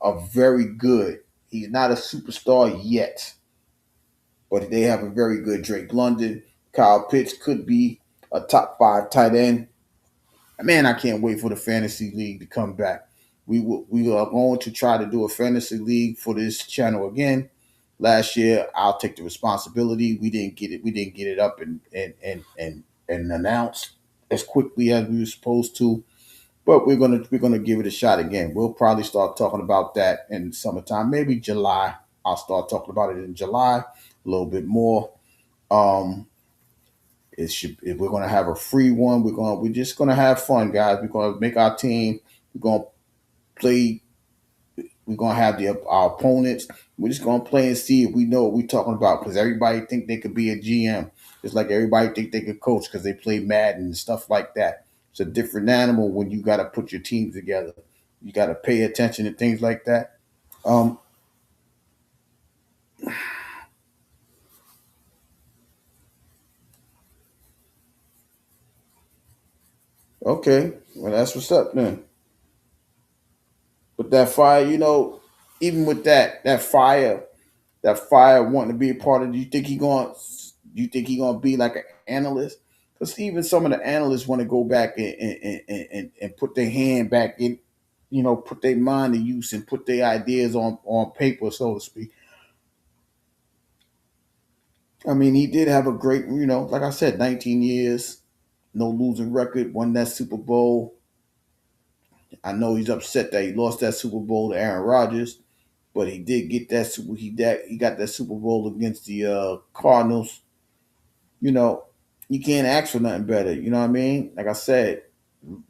a very good. He's not a superstar yet, but they have a very good Drake London. Kyle Pitts could be a top five tight end. Man, I can't wait for the fantasy league to come back. We are going to try to do a fantasy league for this channel again. Last year, I'll take the responsibility. We didn't get it. We didn't get it up and announced as quickly as we were supposed to. But we're gonna give it a shot again. We'll probably start talking about that in summertime, maybe July. I'll start talking about it in July a little bit more. Um, if we're gonna have a free one, we're just gonna have fun, guys. We're gonna make our team. We're gonna play. We're gonna have our opponents. We're just gonna play and see if we know what we're talking about. Because everybody think they could be a GM, just like everybody think they could coach because they play Madden and stuff like that. It's a different animal when you got to put your team together. You got to pay attention to things like that. Um, okay, well that's what's up then. But that fire, even with that fire wanting to be a part of. Do you think he gonna be like an analyst? Because even some of the analysts want to go back and put their hand back in, put their mind to use and put their ideas on paper, so to speak. I mean, he did have a great, like I said, 19 years, no losing record, won that Super Bowl. I know he's upset that he lost that Super Bowl to Aaron Rodgers, but he did get he got that Super Bowl against the Cardinals. you know, you can't ask for nothing better. You know what I mean? Like I said,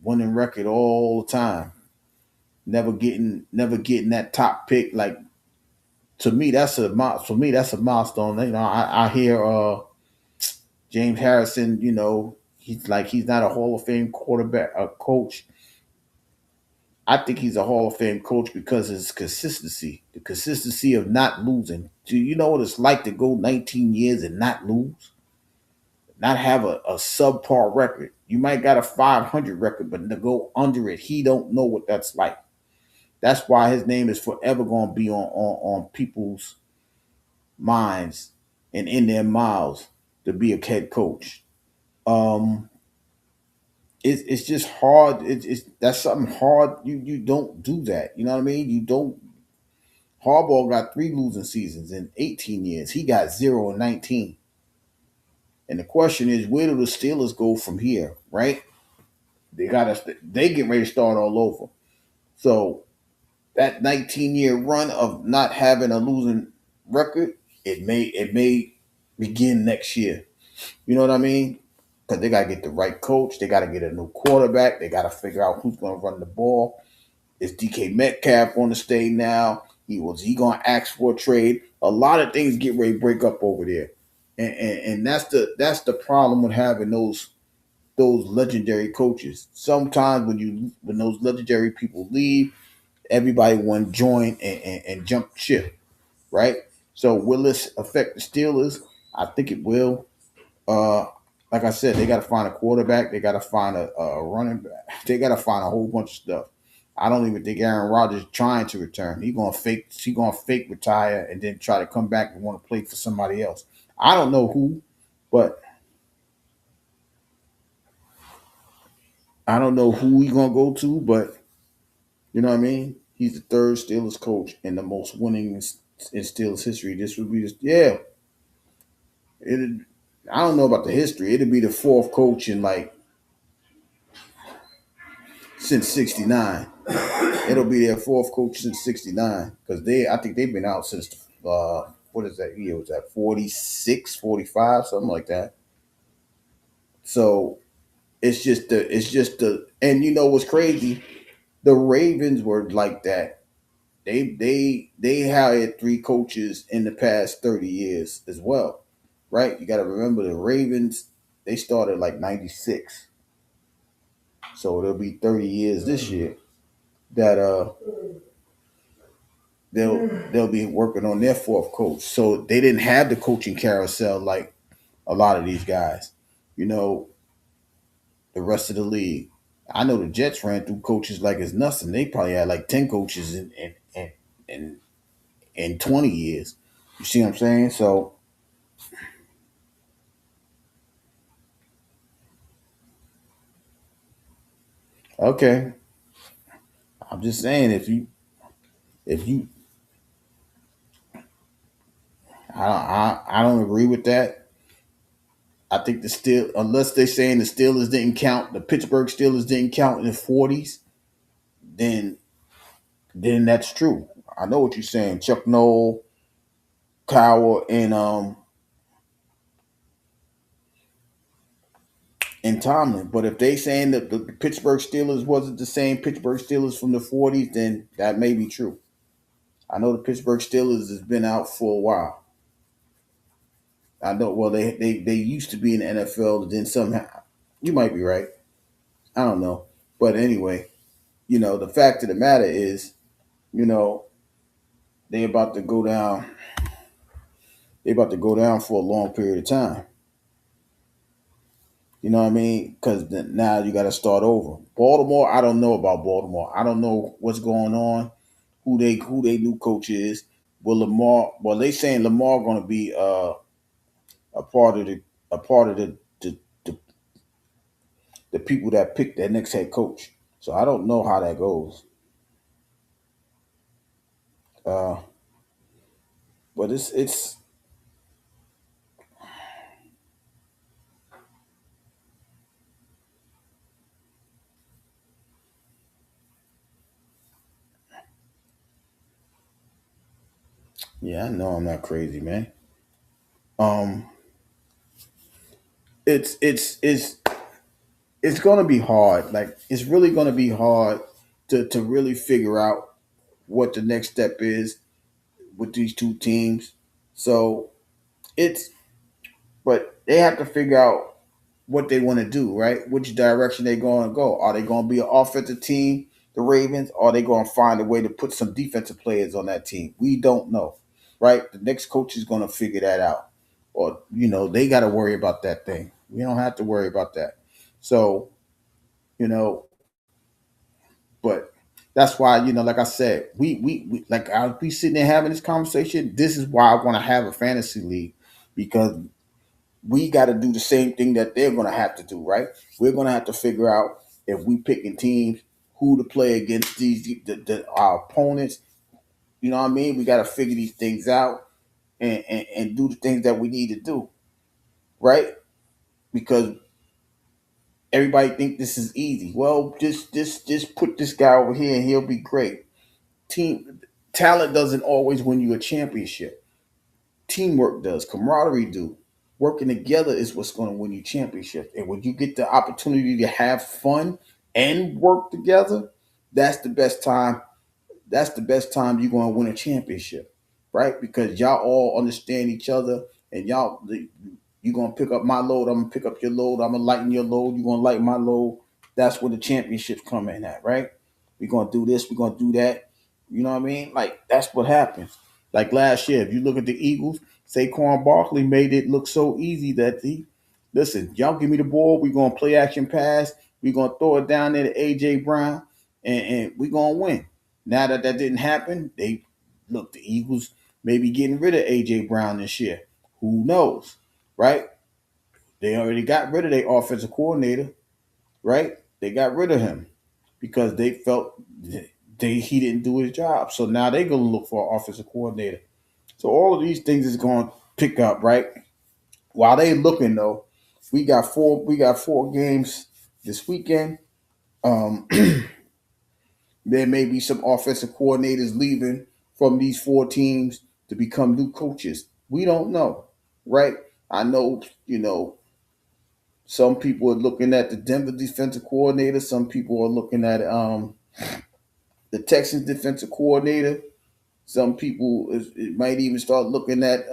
winning record all the time. Never getting that top pick. Like for me that's a milestone. I hear James Harrison. He's not a Hall of Fame quarterback coach. I think he's a Hall of Fame coach because of his consistency, the consistency of not losing. Do you know what it's like to go 19 years and not lose? Not have a subpar record. You might got a 500 record, but to go under it, he don't know what that's like. That's why his name is forever going to be on people's minds and in their mouths to be a head coach. Um, it's just hard. It's that's something hard. You don't do that. You know what I mean? You don't. Harbaugh got 3 losing seasons in 18 years. He got 0 in 19. And the question is, where do the Steelers go from here? Right? They got us. They get ready to start all over. So that 19-year run of not having a losing record, it may begin next year. You know what I mean? Because they got to get the right coach. They got to get a new quarterback. They got to figure out who's going to run the ball. Is DK Metcalf going to stay now? He going to ask for a trade? A lot of things get ready to break up over there, and that's the problem with having those legendary coaches. Sometimes when those legendary people leave, everybody want to join and jump ship, right? So will this affect the Steelers? I think it will. Uh, like I said, they got to find a quarterback. They got to find a running back. They got to find a whole bunch of stuff. I don't even think Aaron Rodgers is trying to return. He gonna fake. He gonna fake retire and then try to come back and want to play for somebody else. I don't know who, but I don't know who he gonna go to. But you know what I mean. He's the third Steelers coach and the most winning in Steelers history. This would be yeah. It. I don't know about the history. It'd be the fourth coach in like since '69. It'll be their fourth coach since '69 because I think they've been out since what is that year? Was that 46, 45, something like that? So and you know what's crazy? The Ravens were like that. They hired 3 coaches in the past 30 years as well, right? You got to remember the Ravens. They started like '96, so it'll be 30 years this year that they'll be working on their fourth coach. So they didn't have the coaching carousel like a lot of these guys. You know, the rest of the league. I know the Jets ran through coaches like it's nothing. They probably had like 10 coaches in, in 20 years. You see what I'm saying? So okay, I'm just saying if you I don't agree with that. I think the Steel unless they're saying the Steelers didn't count, the Pittsburgh Steelers didn't count in the '40s, then that's true. I know what you're saying. Chuck Noll, Cowell, and Tomlin. But if they saying that the Pittsburgh Steelers wasn't the same Pittsburgh Steelers from the '40s, then that may be true. I know the Pittsburgh Steelers has been out for a while. I know. Well, they used to be in the NFL, then somehow you might be right. I don't know, but anyway, the fact of the matter is, you know, they about to go down. They about to go down for a long period of time. You know what I mean? Because now you got to start over. Baltimore, I don't know about Baltimore. I don't know what's going on. Who they new coach is? Will Lamar? Well, they saying Lamar going to be a part of the people that pick their next head coach. So I don't know how that goes. Uh, but it's yeah, I know I'm not crazy, man. Um, it's it's gonna be hard. Like it's really gonna be hard to really figure out what the next step is with these two teams. So it's but they have to figure out what they want to do, right? Which direction they going to go. Are they going to be an offensive team, the Ravens, or are they going to find a way to put some defensive players on that team? We don't know, right? The next coach is going to figure that out. Or, they got to worry about that thing. We don't have to worry about that. So, you know, but that's why, like I said, we like I'll be sitting there having this conversation. This is why I want to have a fantasy league because we got to do the same thing that they're going to have to do, right? We're going to have to figure out if we picking teams who to play against our opponents. You know what I mean? We got to figure these things out and do the things that we need to do, right? Because everybody think this is easy. Well, just put this guy over here and he'll be great. Team talent doesn't always win you a championship. Teamwork does. Camaraderie do. Working together is what's going to win you championships. And when you get the opportunity to have fun and work together, that's the best time you're going to win a championship, right? Because y'all all understand each other, and you're going to pick up my load. I'm going to pick up your load. I'm going to lighten your load. You're going to lighten my load. That's where the championships come in at, right? We're going to do this. We're going to do that. You know what I mean? Like, that's what happens. Like last year, if you look at the Eagles, Saquon Barkley made it look so easy that listen, y'all give me the ball. We're going to play action pass. We're going to throw it down there to A.J. Brown, and we're going to win. Now that didn't happen, the Eagles may be getting rid of A.J. Brown this year. Who knows, right? They already got rid of their offensive coordinator, right? They got rid of him because they felt he didn't do his job. So now they're going to look for an offensive coordinator. So all of these things is going to pick up, right? While they looking though, we got four games this weekend. Um, there may be some offensive coordinators leaving from these four teams to become new coaches. We don't know, right? I know, some people are looking at the Denver defensive coordinator. Some people are looking at the Texans defensive coordinator. Some people it might even start looking at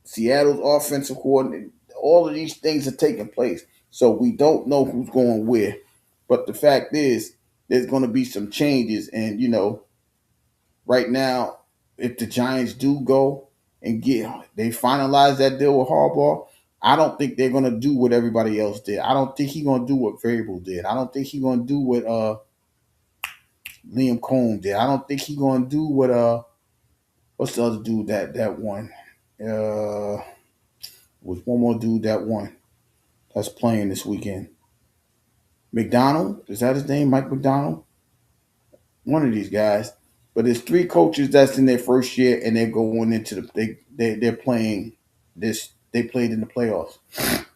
Seattle's offensive coordinator. All of these things are taking place. So we don't know who's going where. But the fact is, there's going to be some changes. And, right now, if the Giants do go and they finalize that deal with Harbaugh, I don't think they're going to do what everybody else did. I don't think he's going to do what Variable did. I don't think he's going to do what Liam Cohn did. I don't think he's going to do what what's the other dude that won? Was one more dude that won that's playing this weekend. McDonald, is that his name? Mike McDonald? One of these guys. But there's three coaches that's in their first year, and they're going into they're playing this. They played in the playoffs.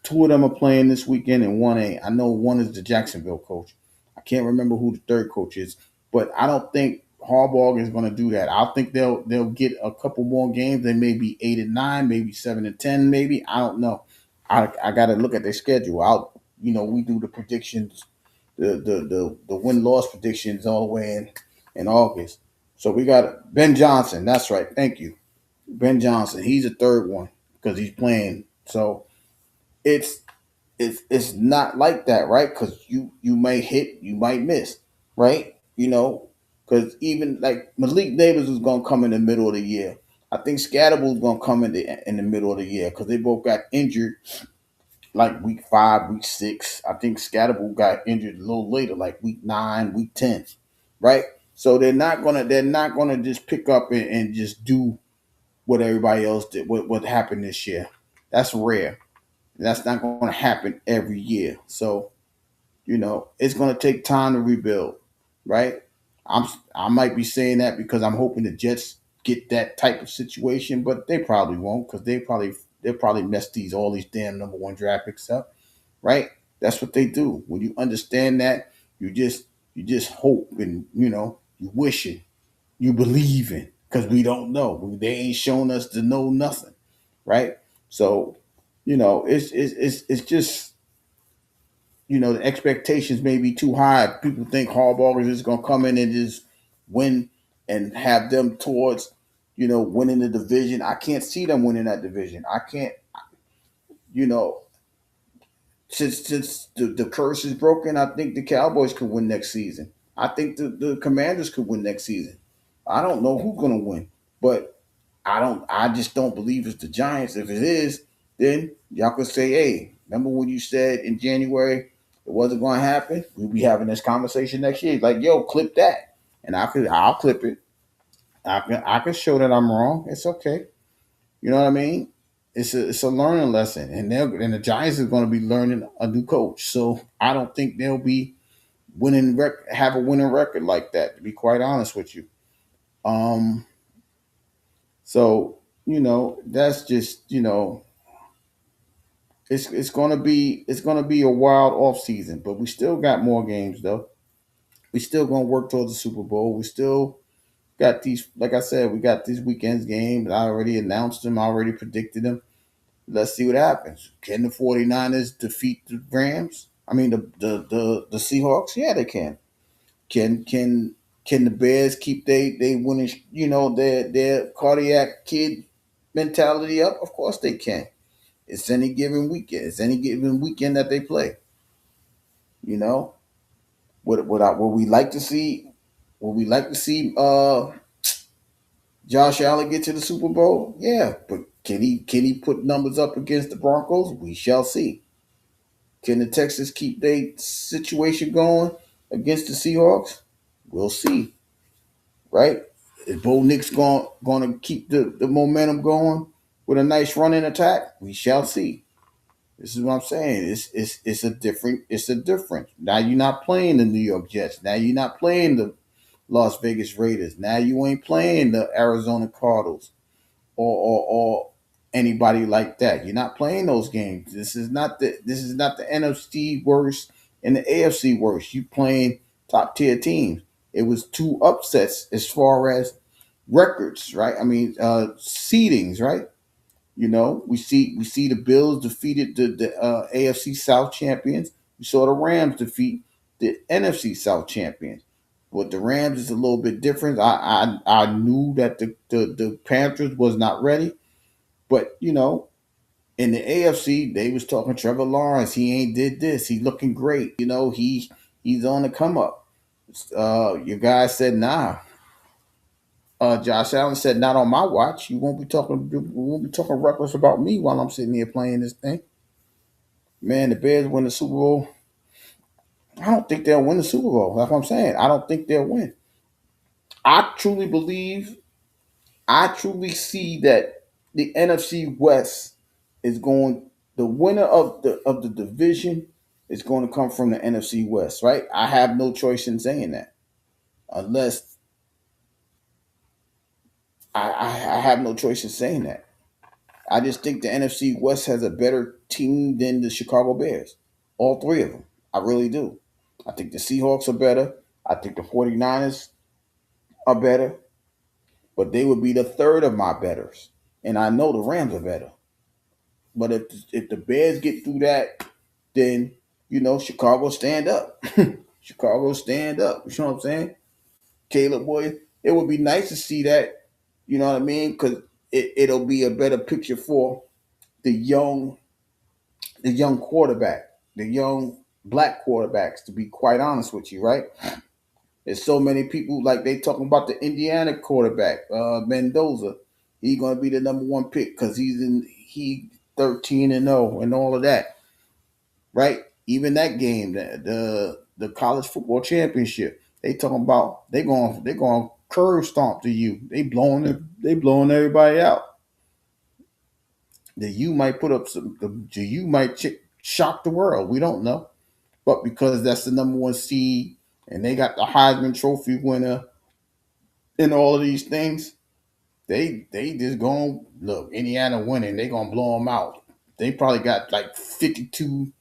Two of them are playing this weekend, and one ain't. I know one is the Jacksonville coach. I can't remember who the third coach is, but I don't think Harbaugh is going to do that. I think they'll get a couple more games. They may be 8-9, maybe 7-10, maybe. I don't know. I got to look at their schedule. We do the predictions, the win loss predictions all the way in August. So we got Ben Johnson. That's right. Thank you, Ben Johnson. He's a third one because he's playing. So it's it's not like that, right? Because you may hit, you might miss, right? Because even like Malik Davis is gonna come in the middle of the year. I think Scatterbull's gonna come in the middle of the year because they both got injured like week 5, week 6. I think Scatterbull got injured a little later, like week 9, week 10, right? So they're not gonna just pick up and just do what everybody else did. What happened this year? That's rare. That's not going to happen every year. So it's going to take time to rebuild, right? I might be saying that because I'm hoping the Jets get that type of situation, but they probably won't because they'll probably mess all these damn number one draft picks up, right? That's what they do. When you understand that, you just hope and you wishing, you believing because we don't know. They ain't shown us to know nothing, right? So it's just the expectations may be too high. People think Harbaugh is just gonna come in and just win and have them towards winning the division. I can't see them winning that division. I can't. You know, since the curse is broken, I think the Cowboys could win next season. I think the Commanders could win next season. I don't know who's gonna win, but I just don't believe it's the Giants. If it is, then y'all could say, hey, remember when you said in January it wasn't gonna happen? We'll be having this conversation next year. Like, yo, clip that. And I'll clip it. I can show that I'm wrong. It's okay. You know what I mean? it's a learning lesson, and the Giants are going to be learning a new coach. So I don't think they'll be have a winning record like that. To be quite honest with you, um, so that's just it's gonna be a wild off season, but we still got more games though. We still gonna work towards the Super Bowl. We still got these, like I said, we got these weekends games. I already announced them. I already predicted them. Let's see what happens. Can the 49ers defeat the Rams? I mean the Seahawks? Yeah, they can. Can the Bears keep they winning, their cardiac kid mentality up? Of course they can. It's any given weekend. It's any given weekend that they play. You know, would we like to see? Would we like to see Josh Allen get to the Super Bowl? Yeah, but can he put numbers up against the Broncos? We shall see. Can the Texans keep their situation going against the Seahawks? We'll see. Right? Is Bo Nix going to keep the momentum going with a nice running attack? We shall see. This is what I'm saying. It's a difference. Now you're not playing the New York Jets. Now you're not playing the Las Vegas Raiders. Now you ain't playing the Arizona Cardinals or anybody like that. You're not playing those games. This is not the NFC worst and the AFC worst. You playing top tier teams. It was two upsets as far as records, right? I mean, seedings, right? We see the Bills defeated the AFC South champions. We saw the Rams defeat the NFC South champions. But the Rams is a little bit different. I knew that the Panthers was not ready, but in the AFC they was talking Trevor Lawrence. He ain't did this. He looking great. He's on the come up. Your guy said nah. Josh Allen said, "Not on my watch. You won't be talking reckless about me while I'm sitting here playing this thing." Man, the Bears win the Super Bowl. I don't think they'll win the Super Bowl. That's what I'm saying. I don't think they'll win. I truly believe. I truly see that the NFC West is going. The winner of the division is going to come from the NFC West, right? I have no choice in saying that, unless I have no choice in saying that. I just think the NFC West has a better team than the Chicago Bears. All three of them. I really do. I think the Seahawks are better. I think the 49ers are better, but they would be the third of my betters. And I know the Rams are better. But if the Bears get through that, then Chicago stand up. Chicago stand up. You know what I'm saying? Caleb Williams. It would be nice to see that. You know what I mean? Because it'll be a better picture for the young the young quarterback, the young black quarterbacks, to be quite honest with you, right? There's so many people like they talking about the Indiana quarterback, Mendoza. He's gonna be the number one pick because he 13-0 and all of that, right? Even that game, the college football championship, they talking about they going curve stomp to you. They blowing everybody out. The U might put up the U might shock the world. We don't know. But because that's the number one seed and they got the Heisman Trophy winner and all of these things, they just going look Indiana winning. They gonna blow them out. They probably got like 52-35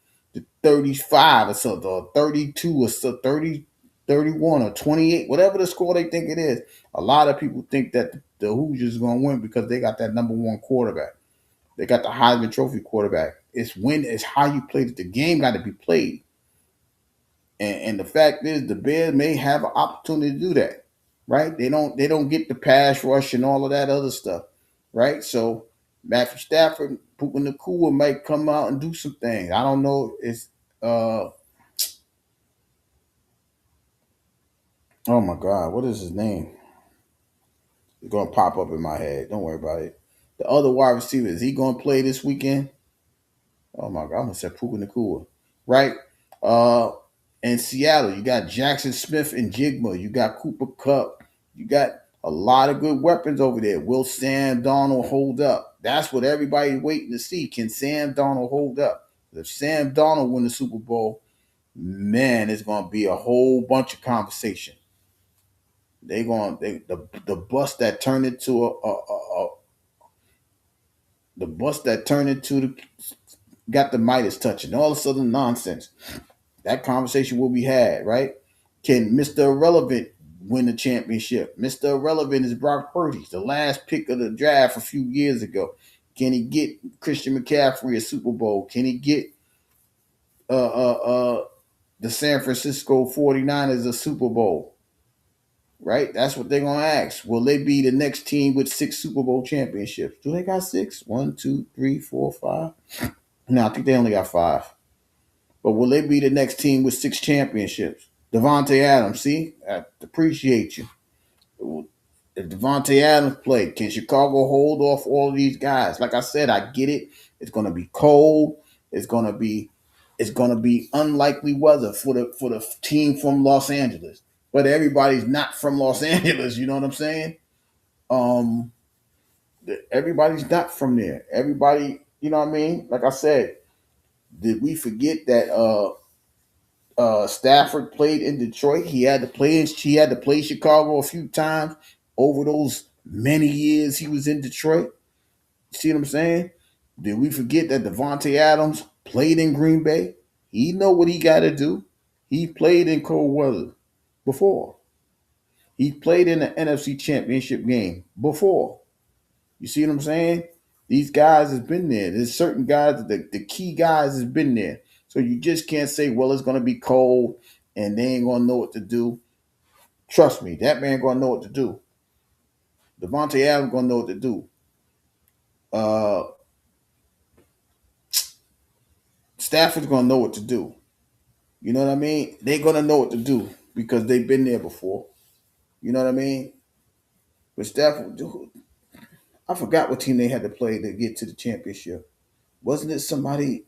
or something, or 32 or so, 30, 31 or 28, whatever the score they think it is. A lot of people think that the Hoosiers gonna win because they got that number one quarterback. They got the Heisman Trophy quarterback. It's how you play it. The game got to be played. And the fact is, the Bears may have an opportunity to do that, right? They don't get the pass rush and all of that other stuff, right? So Matthew Stafford, Puka Nakua might come out and do some things. I don't know. It's oh my God, what is his name? It's gonna pop up in my head. Don't worry about it. The other wide receiver, is he gonna play this weekend? Oh my God, I'm gonna say Puka Nakua, right? Uh, in Seattle, you got Jackson Smith and Jigma. You got Cooper Cup. You got a lot of good weapons over there. Will Sam Donald hold up? That's what everybody's waiting to see. Can Sam Darnold hold up? If Sam Darnold win the Super Bowl, man, it's gonna be a whole bunch of conversation. The bus that turned into the bus that turned into the got the Midas touching all this other nonsense. That conversation will be had, right? Can Mr. Irrelevant win the championship? Mr. Irrelevant is Brock Purdy, the last pick of the draft a few years ago. Can he get Christian McCaffrey a Super Bowl? Can he get uh, uh, uh, the San Francisco 49ers a Super Bowl? Right? That's what they're going to ask. Will they be the next team with 6 Super Bowl championships? Do they got 6? 1, 2, 3, 4, 5? No, I think they only got 5. But will they be the next team with 6 championships? Devontae Adams, see? I appreciate you. If Devontae Adams played, can Chicago hold off all of these guys? Like I said, I get it. It's gonna be cold. It's gonna be unlikely weather for the team from Los Angeles. But everybody's not from Los Angeles, you know what I'm saying? Um everybody's not from there. Everybody, you know what I mean? Like I said, did we forget that Stafford played in Detroit? He had to play Chicago a few times over those many years he was in Detroit. See what I'm saying? Did we forget that Devontae Adams played in Green Bay? He know what he got to do. He played in cold weather before. He played in the NFC Championship game before. You see what I'm saying? These guys has been there. There's certain guys, the key guys has been there. So you just can't say, well, it's gonna be cold and they ain't gonna know what to do. Trust me, that man gonna know what to do. Devontae Adams gonna know what to do. Uh, Stafford's gonna know what to do. You know what I mean? They're gonna know what to do because they've been there before. You know what I mean? But Stafford, dude, I forgot what team they had to play to get to the championship. Wasn't it somebody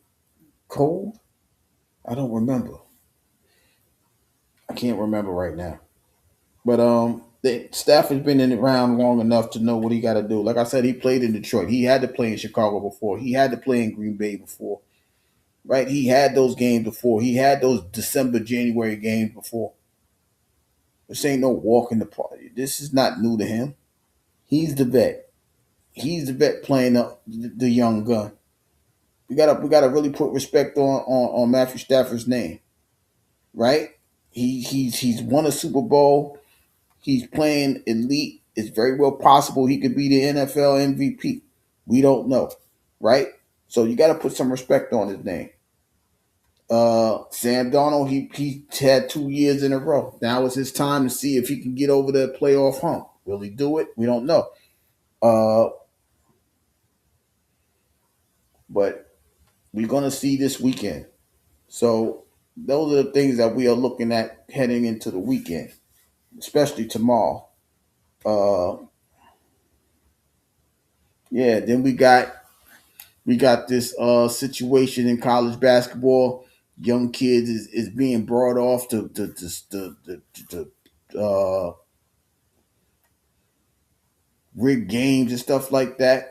cold? I don't remember. I can't remember right now. But Stafford's been in around long enough to know what he got to do. Like I said, he played in Detroit. He had to play in Chicago before. He had to play in Green Bay before. Right? He had those games before. He had those December, January games before. This ain't no walk in the park. This is not new to him. He's the vet. He's the vet playing the young gun. We gotta really put respect on Matthew Stafford's name, right? He's won a Super Bowl. He's playing elite. It's very well possible he could be the NFL MVP. We don't know, right? So you got to put some respect on his name. Sam Darnold, he had 2 years in a row. Now it's his time to see if he can get over the playoff hump. Will he do it? We don't know. Uh, but we're gonna see this weekend. So those are the things that we are looking at heading into the weekend, especially tomorrow. Uh, yeah. Then we got this situation in college basketball. Young kids is being brought off to rig games and stuff like that.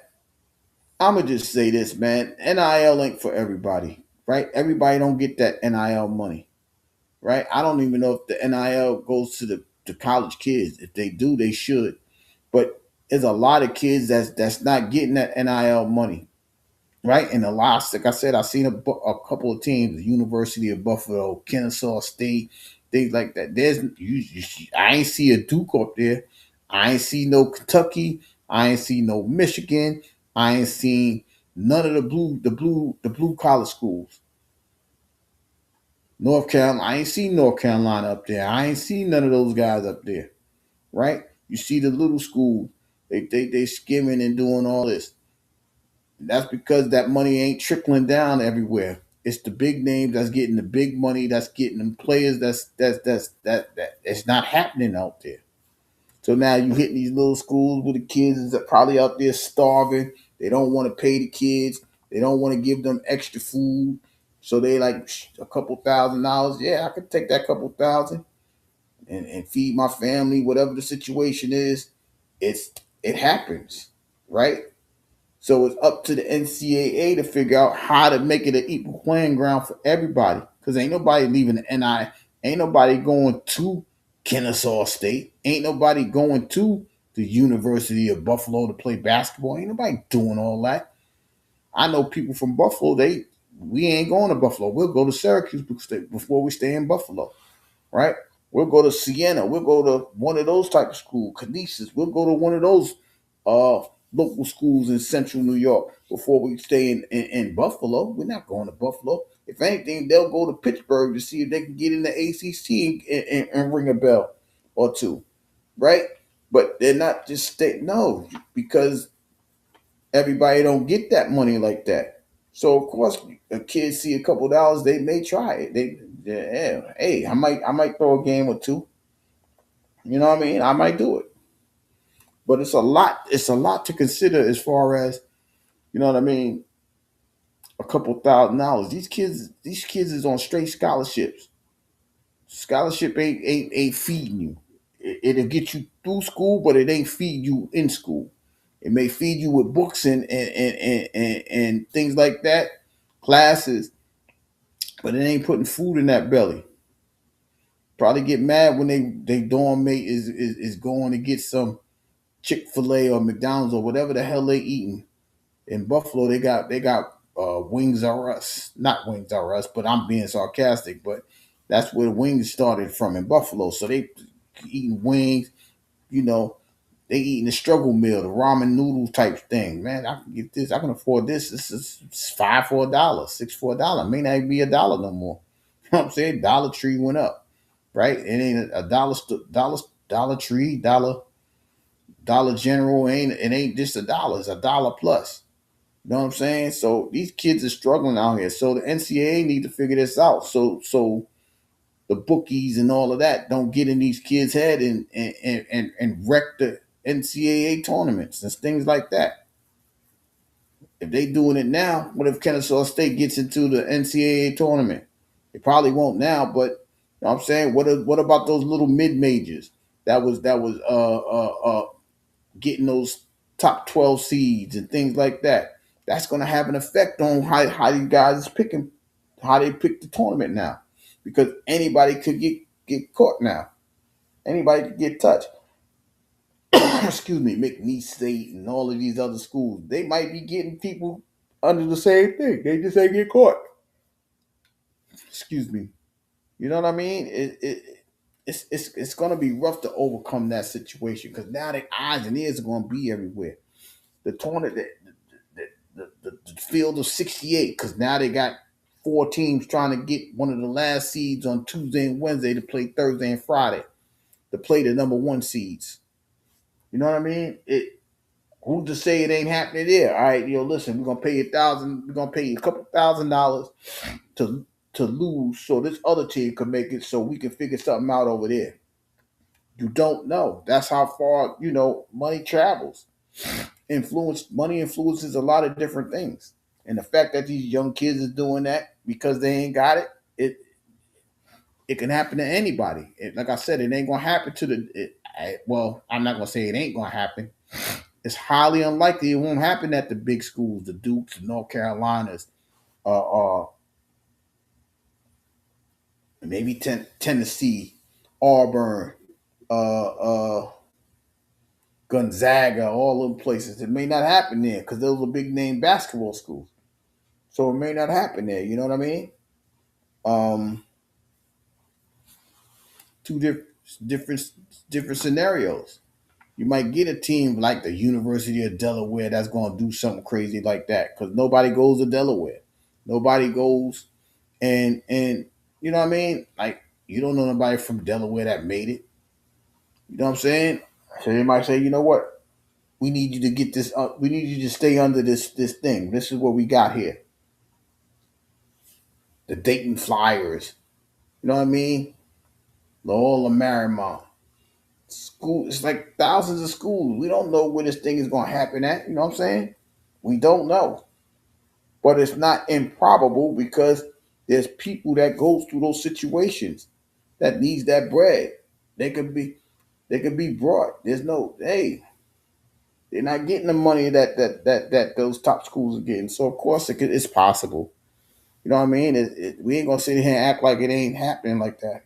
I'ma just say this, man. NIL ain't for everybody, right? Everybody don't get that NIL money, right? I don't even know if the NIL goes to the college kids. If they do, they should. But there's a lot of kids that's not getting that NIL money, right? And the last, like I said, I've seen a couple of teams, the University of Buffalo, Kennesaw State, things like that. I ain't see a Duke up there. I ain't see no Kentucky. I ain't see no Michigan. I ain't seen none of the blue college schools. North Carolina, I ain't seen North Carolina up there. I ain't seen none of those guys up there, right? You see the little schools, they skimming and doing all this. That's because that money ain't trickling down everywhere. It's the big names that's getting the big money. That's getting them players. That it's not happening out there. So now you hit these little schools with the kids that probably out there starving. They don't want to pay the kids. They don't want to give them extra food. So they like a couple $1,000. Yeah, I could take that couple thousand and feed my family, whatever the situation is. It happens, right? So it's up to the NCAA to figure out how to make it an equal playing ground for everybody. Because ain't nobody leaving the NI. Ain't nobody going to Kennesaw State. Ain't nobody going to the University of Buffalo to play basketball. Ain't nobody doing all that. I know people from Buffalo. We ain't going to Buffalo. We'll go to Syracuse before we stay in Buffalo, right? We'll go to Siena. We'll go to one of those type of schools, Canisius. We'll go to one of those uh, local schools in Central New York before we stay in Buffalo. We're not going to Buffalo. If anything, they'll go to Pittsburgh to see if they can get in the ACC and ring a bell or two, right? But they're not just stay. No, because everybody don't get that money like that. So of course, a kid see a couple dollars, they may try it. Yeah, hey, I might throw a game or two. You know what I mean? I might do it, but it's a lot. It's a lot to consider as far as you know what I mean. A couple $1,000. These kids is on straight scholarships. Scholarship ain't feeding you. It'll get you through school, but it ain't feed you in school. It may feed you with books and things like that, classes, but it ain't putting food in that belly. Probably get mad when they dorm mate is going to get some Chick-fil-A or McDonald's or whatever the hell they eating. In Buffalo, they got Wings R Us. Not Wings R Us, but I'm being sarcastic, but that's where the wings started from in Buffalo. So they eating wings, you know, they eating the struggle meal, the ramen noodles type thing. Man, I can get this. I can afford this. This is five for $1, six for $1. May not even be $1 no more. You know what I'm saying? Dollar Tree went up, right? It ain't a Dollar Tree, Dollar General. It ain't just $1. It's $1 plus. You know what I'm saying? So these kids are struggling out here. So the NCAA need to figure this out. So the bookies and all of that don't get in these kids' head and wreck the NCAA tournaments and things like that. If they doing it now, what if Kennesaw State gets into the NCAA tournament? They probably won't now, but you know what I'm saying, what about those little mid majors that was getting those top 12 seeds and things like that? That's going to have an effect on how you guys is picking, how they pick the tournament now, because anybody could get caught now. Anybody could get touched. Excuse me, McNeese State and all of these other schools, they might be getting people under the same thing. They just ain't get caught. Excuse me. You know what I mean? It's going to be rough to overcome that situation because now the eyes and ears are going to be everywhere. The tournament, the field of 68, because now they got four teams trying to get one of the last seeds on Tuesday and Wednesday to play Thursday and Friday to play the number one seeds. You know what I mean? Who's to say it ain't happening there? All right, listen, we're gonna pay $1,000. We're gonna pay you a couple $1,000 to lose, so this other team can make it, so we can figure something out over there. You don't know. That's how far money travels. Money influences a lot of different things, and the fact that these young kids is doing that because they ain't got it, it can happen to anybody. Like I said, it ain't gonna happen to well, I'm not gonna say it ain't gonna happen. It's highly unlikely it won't happen at the big schools, the Dukes, the North Carolinas, maybe Tennessee, Auburn, uh, Gonzaga, all them places. It may not happen there because those are big name basketball schools. So it may not happen there. You know what I mean? Um, two different different scenarios. You might get a team like the University of Delaware that's going to do something crazy like that because nobody goes to Delaware. Nobody goes and you know what I mean? Like you don't know nobody from Delaware that made it. You know what I'm saying? So they might say, you know what? We need you to get this. We need you to stay under this thing. This is what we got here. The Dayton Flyers. You know what I mean? Loyola Marymount. School. It's like thousands of schools. We don't know where this thing is going to happen at. You know what I'm saying? We don't know, but it's not improbable because there's people that goes through those situations that needs that bread. They could be brought. There's no, hey, They're not getting the money that those top schools are getting. So of course it's possible. You know what I mean? We ain't gonna sit here and act like it ain't happening like that.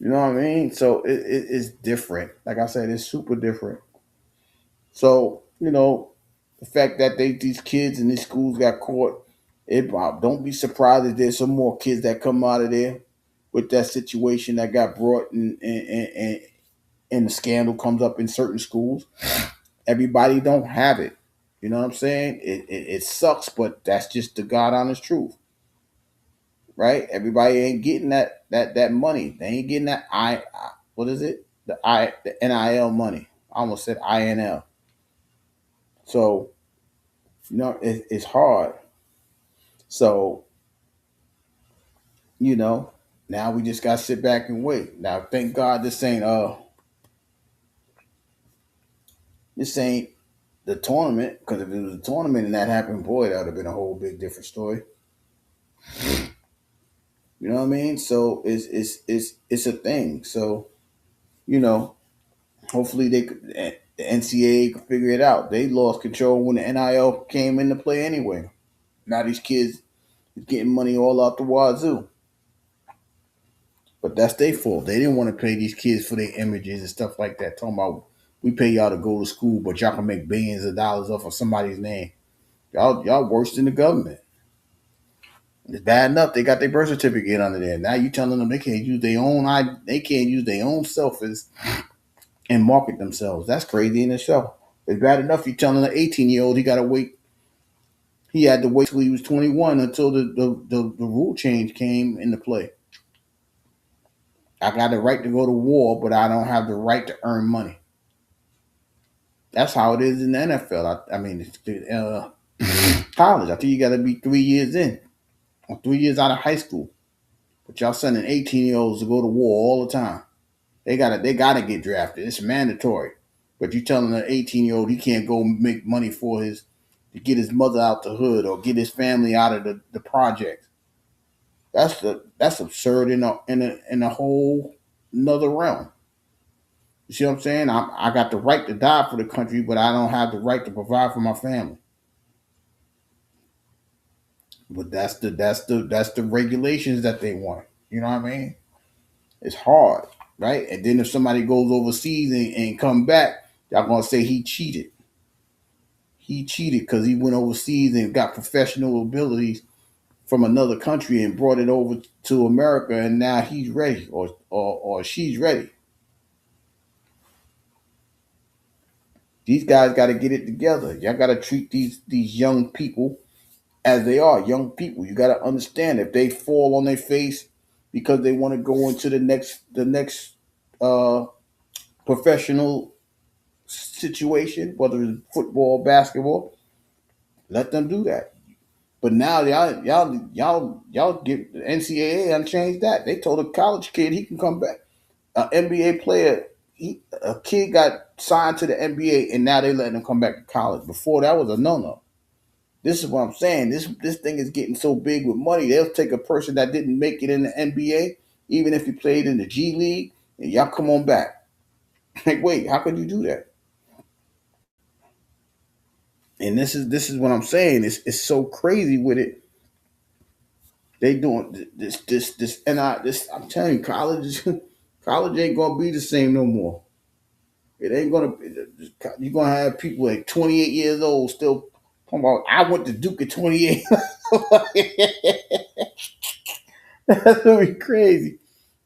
You know what I mean? So it's different. Like I said, it's super different. So the fact that these kids in these schools got caught, don't be surprised if there's some more kids that come out of there with that situation that got brought and the scandal comes up in certain schools. Everybody don't have it. You know what I'm saying? It sucks, but that's just the God honest truth, right? Everybody ain't getting that money. They ain't getting that what is it? The NIL money. I almost said INL. So it's hard. So you know now we just gotta sit back and wait. Now thank God this ain't the tournament, because if it was a tournament and that happened, boy, that would have been a whole big different story. You know what I mean? So it's a thing. So you know, hopefully the NCAA can figure it out. They lost control when the NIL came into play anyway. Now these kids is getting money all out the wazoo. But that's their fault. They didn't want to pay these kids for their images and stuff like that. Talking about we pay y'all to go to school, but y'all can make billions of dollars off of somebody's name. Y'all worse than the government. It's bad enough they got their birth certificate under there. Now you telling them they can't use their own they can't use their own selfies and market themselves. That's crazy in itself. It's bad enough you telling an 18-year-old he gotta wait. He had to wait till he was 21 until the rule change came into play. I got the right to go to war, but I don't have the right to earn money. That's how it is in the NFL. I mean, college. I think you got to be 3 years in or 3 years out of high school. But y'all sending 18-year-olds to go to war all the time. They gotta get drafted. It's mandatory. But you telling an 18-year-old he can't go make money to get his mother out the hood or get his family out of the projects. That's absurd in a whole another realm. You see what I'm saying? I got the right to die for the country, but I don't have the right to provide for my family. But that's the regulations that they want. You know what I mean? It's hard, right? And then if somebody goes overseas and come back, y'all gonna say he cheated. He cheated because he went overseas and got professional abilities from another country and brought it over to America, and now he's ready or she's ready. These guys got to get it together. Y'all got to treat these young people as they are young people. You got to understand if they fall on their face because they want to go into the next uh, professional situation, whether it's football, basketball, let them do that. But now y'all get the NCAA unchanged that. They told a college kid he can come back. An NBA player, a kid got signed to the NBA, and now they letting him come back to college. Before that was a no no. This is what I'm saying. This thing is getting so big with money. They'll take a person that didn't make it in the NBA, even if he played in the G League, and y'all come on back. Like, wait, how could you do that? And this is what I'm saying. It's so crazy with it. They doing this and this. I'm telling you, college ain't gonna be the same no more. It ain't gonna. You're gonna have people like 28 years old still talking about. I went to Duke at 28. That's gonna be crazy,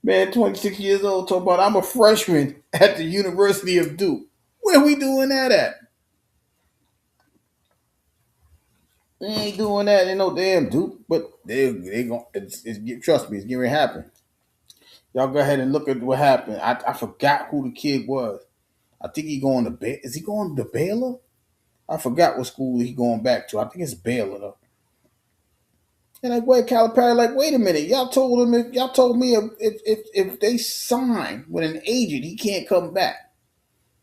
man. 26 years old talking about I'm a freshman at the University of Duke. Where we doing that at? We ain't doing that in no damn Duke. But they gonna trust me, it's getting ready to happen. Y'all go ahead and look at what happened. I forgot who the kid was. I think he going to Is he going to Baylor? I forgot what school he going back to. I think it's Baylor though. And like, wait, Calipari, like, wait a minute. Y'all told me if they sign with an agent, he can't come back.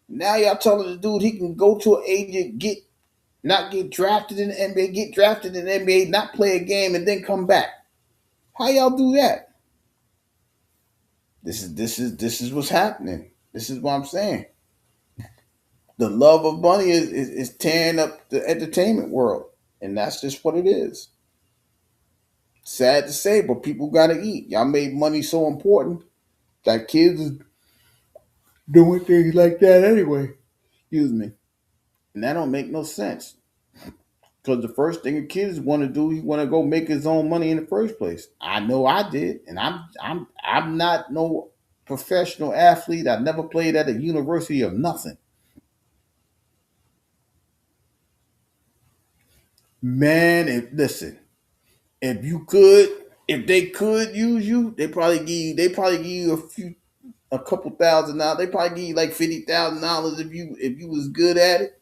Now y'all telling the dude he can go to an agent, not get drafted in the NBA, get drafted in the NBA, not play a game, and then come back. How y'all do that? This is what's happening. This is what I'm saying. The love of money is tearing up the entertainment world, and that's just what it is. Sad to say, but people gotta eat. Y'all made money so important that kids is doing things like that anyway. Excuse me, and that don't make no sense. Because the first thing a kid want to do, he want to go make his own money in the first place. I know I did, and I'm not no professional athlete. I never played at a university of nothing. Man, listen, if you could, if they could use you, they probably give you a couple $1,000. They probably give you like $50,000 if you was good at it.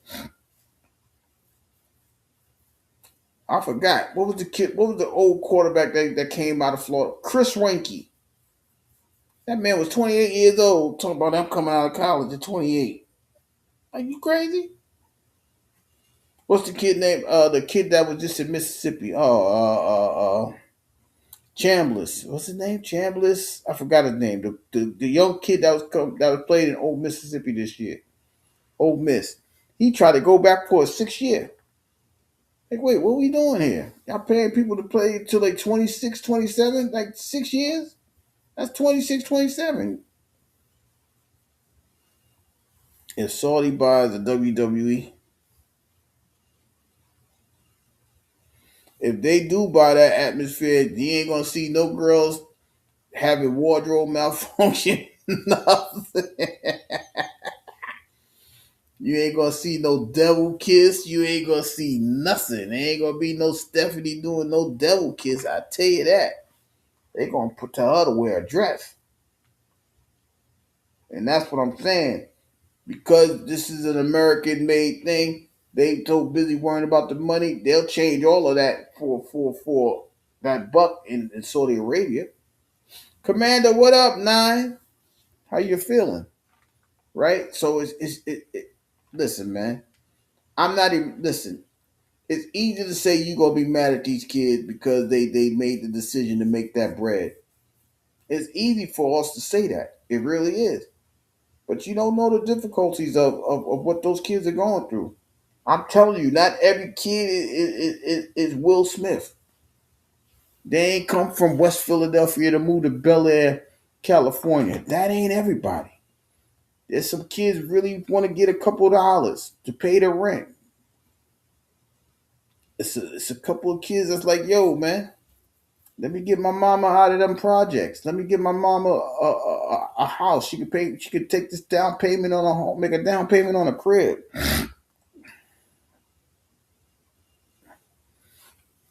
I forgot what was the kid, what was the old quarterback that came out of Florida? Chris Weinke. That man was 28 years old. Talking about him coming out of college at 28. Are you crazy? What's the kid name? The kid that was just in Mississippi. Chambliss. What's his name? Chambliss. I forgot his name. The young kid that was played in Old Mississippi this year. Old Miss. He tried to go back for a 6 year. Like, wait, what are we doing here? Y'all paying people to play till like 26, 27, like 6 years? That's 26, 27. If Saudi buys the WWE, if they do buy that atmosphere, you ain't gonna see no girls having wardrobe malfunction. Nothing. You ain't gonna see no devil kiss. You ain't gonna see nothing. There ain't gonna be no Stephanie doing no devil kiss. I tell you that. They gonna tell her to wear a dress, and that's what I'm saying. Because this is an American-made thing, they so busy worrying about the money. They'll change all of that for that buck in Saudi Arabia. Commander, what up, Nine? How you feeling? Right? So listen, man. I'm not even listen. It's easy to say you gonna be mad at these kids because they made the decision to make that bread. It's easy for us to say that. It really is. But you don't know the difficulties of what those kids are going through. I'm telling you, not every kid is Will Smith. They ain't come from West Philadelphia to move to Bel Air, California. That ain't everybody. There's some kids really want to get a couple of dollars to pay the rent. It's a couple of kids that's like, yo, man, let me get my mama out of them projects. Let me get my mama a house. She could pay. She could take this down payment on a home, make a down payment on a crib.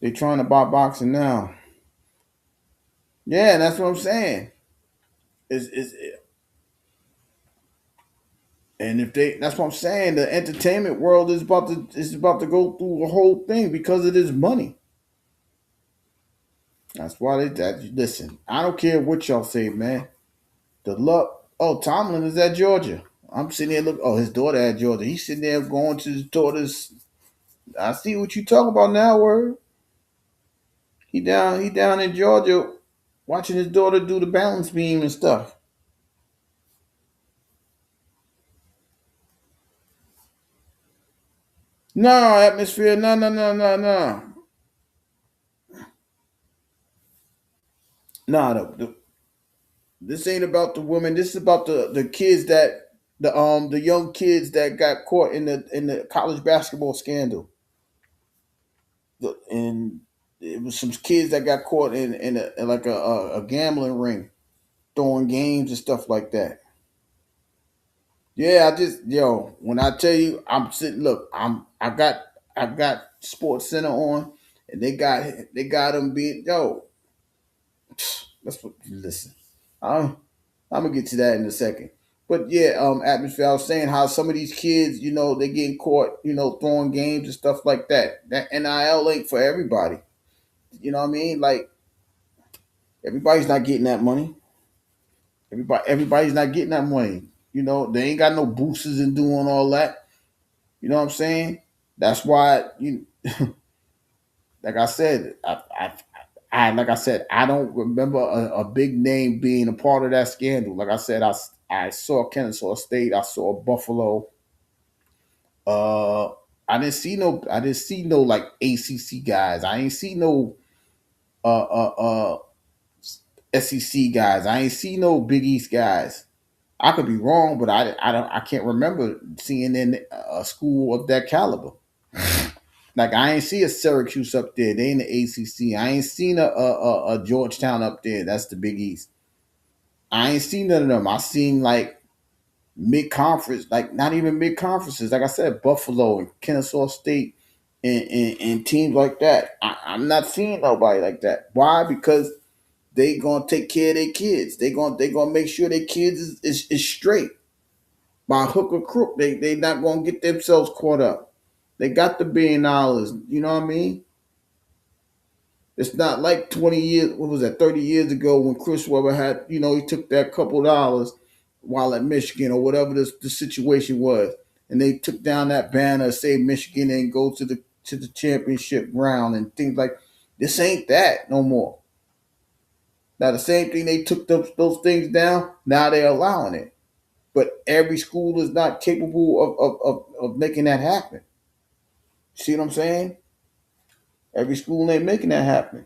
They trying to buy boxing now. Yeah, that's what I'm saying. Is and if they, that's what I'm saying. The entertainment world is about to go through a whole thing because of this money. That's why listen. I don't care what y'all say, man. The luck. Oh, Tomlin is at Georgia. I'm sitting there look. Oh, his daughter at Georgia. He's sitting there going to his daughter's. I see what you talking about now. Word. He down in Georgia, watching his daughter do the balance beam and stuff. No atmosphere. No, no, no, no, no. No, this ain't about the women. This is about the kids that the young kids that got caught in the college basketball scandal. And it was some kids that got caught in like a gambling ring, throwing games and stuff like that. Yeah, I just when I tell you I'm sitting, look, I got Sports Center on, and they got them being that's what listen. I'm I'm gonna get to that in a second. But yeah, atmosphere. I was saying how some of these kids, they getting caught, throwing games and stuff like that. That NIL ain't for everybody. You know what I mean? Like everybody's not getting that money. Everybody's not getting that money. They ain't got no boosters and doing all that. You know what I'm saying? That's why like I said, I like I said, I don't remember a big name being a part of that scandal. Like I said, I saw Kennesaw State, I saw Buffalo. Uh, I didn't see no like ACC guys. I ain't see no SEC guys. I ain't see no Big East guys. I could be wrong, but I can't remember seeing in a school of that caliber. Like I ain't see a Syracuse up there. They in the ACC. I ain't seen a Georgetown up there. That's the Big East. I ain't seen none of them. I seen like mid conference, like not even mid conferences. Like I said, Buffalo and Kennesaw State and teams like that. I'm not seeing nobody like that. Why? Because they gonna take care of their kids. They gonna make sure their kids is straight by hook or crook. They not gonna get themselves caught up. They got the $1 billion. You know what I mean? It's not like 20 years, what was that, 30 years ago when Chris Webber had, he took that couple dollars while at Michigan or whatever the situation was. And they took down that banner, say Michigan and go to the championship round and things like this ain't that no more. Now the same thing they took those things down, now they're allowing it. But every school is not capable of making that happen. See what I'm saying? Every school ain't making that happen.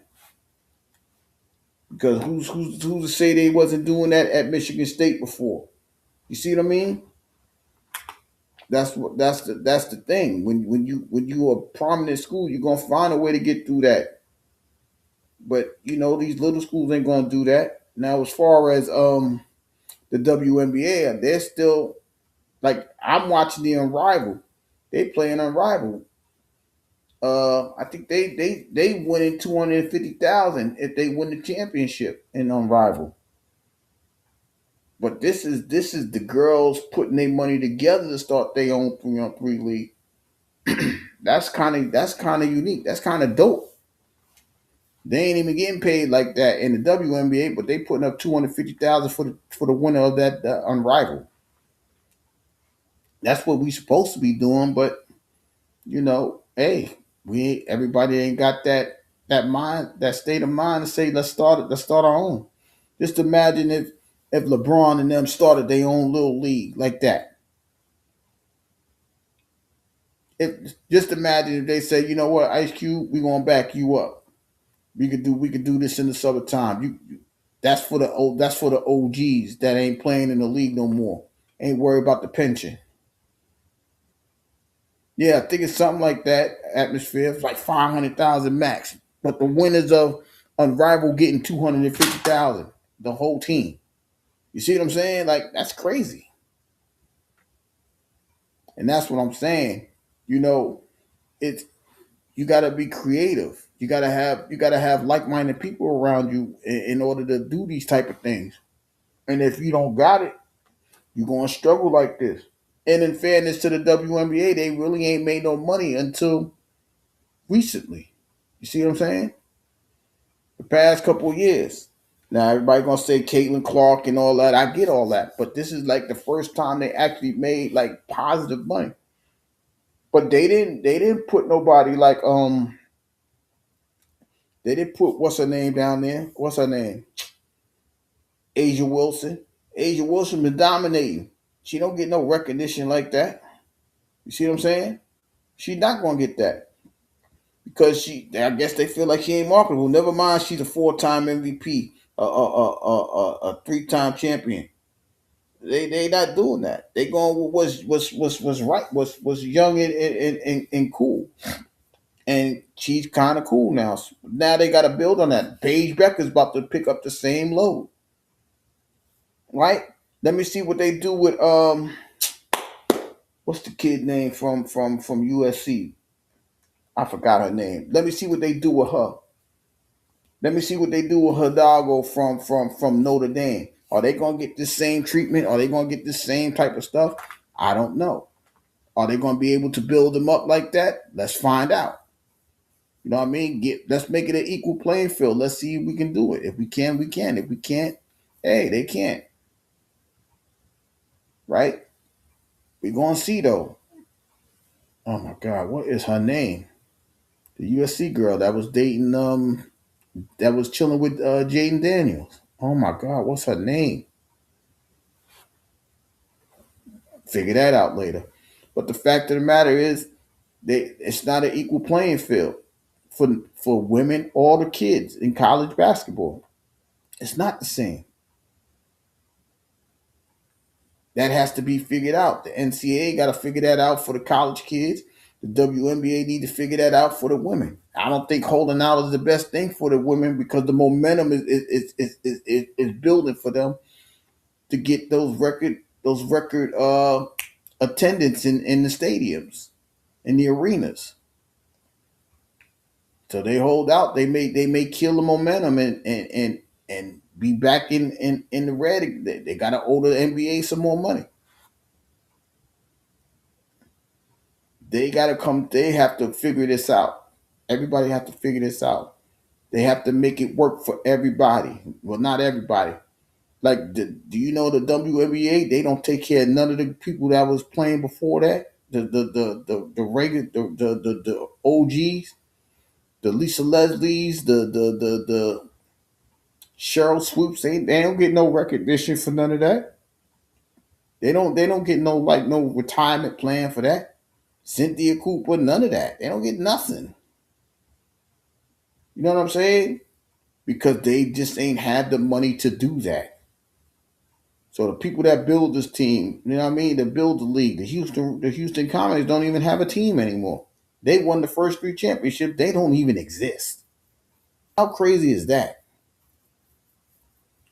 Because who's to say they wasn't doing that at Michigan State before? You see what I mean? That's the thing. When you a prominent school, you're gonna find a way to get through that. But these little schools ain't gonna do that. Now as far as the WNBA, they're still like I'm watching the Unrivaled. They playing Unrivaled. I think they winning 250,000 if they win the championship in Unrivaled. But this is the girls putting their money together to start their own 3-on-3 league. That's kind of unique. That's kind of dope. They ain't even getting paid like that in the WNBA, but they putting up 250,000 for the winner of that Unrivaled. That's what we supposed to be doing, but hey, we everybody ain't got that state of mind to say let's start our own. Just imagine if LeBron and them started their own little league like that. If just imagine if they say, you know what, Ice Cube, we gonna back you up. We could do this in the summertime. That's for the OGs that ain't playing in the league no more. Ain't worried about the pension. Yeah, I think it's something like that atmosphere. It's like 500,000 max. But the winners of Unrivaled getting 250,000. The whole team. You see what I'm saying? Like that's crazy. And that's what I'm saying. You know, it's you got to be creative. You got to have like-minded people around you in order to do these type of things. And if you don't got it, you're going to struggle like this. And in fairness to the WNBA, they really ain't made no money until recently. You see what I'm saying? The past couple of years. Now everybody gonna say Caitlin Clark and all that. I get all that, but this is like the first time they actually made like positive money. But they didn't put nobody like they didn't put what's her name down there. What's her name? Asia Wilson. Asia Wilson been dominating. She don't get no recognition like that. You see what I'm saying? She's not gonna get that because I guess they feel like she ain't marketable. Never mind, she's a 4-time MVP, a 3-time champion. They not doing that. They going with what's right, was young and cool. And she's kind of cool now. Now they got to build on that. Paige Becker's about to pick up the same load, right? Let me see what they do with what's the kid name from USC? I forgot her name. Let me see what they do with her. Let me see what they do with Hidalgo from Notre Dame. Are they gonna get the same treatment? Are they gonna get the same type of stuff? I don't know. Are they gonna be able to build them up like that? Let's find out. You know what I mean? Let's make it an equal playing field. Let's see if we can do it. If we can, we can. If we can't, hey, they can't. Right? We're gonna see though. Oh my God, what is her name? The USC girl that was dating that was chilling with Jaden Daniels. Oh my God, what's her name? Figure that out later. But the fact of the matter is, it's not an equal playing field for women or the kids in college basketball. It's not the same. That has to be figured out. The NCAA got to figure that out for the college kids. The WNBA need to figure that out for the women. I don't think holding out is the best thing for the women because the momentum is building for them to get those record attendance in the stadiums, in the arenas. So they hold out. They may kill the momentum and be back in the red. They got to owe the NBA some more money. They got to come. They have to figure this out. Everybody have to figure this out. They have to make it work for everybody. Well, not everybody. Like, do you know the WNBA? They don't take care of none of the people that was playing before that. The regular the OGs, the Lisa Leslie's, the Cheryl Swoops. They don't get no recognition for none of that. They don't get no retirement plan for that. Cynthia Cooper, none of that. They don't get nothing. You know what I'm saying? Because they just ain't had the money to do that. So the people that build this team, you know what I mean, that build the league, the Houston Comets don't even have a team anymore. They won the first three championships. They don't even exist. How crazy is that?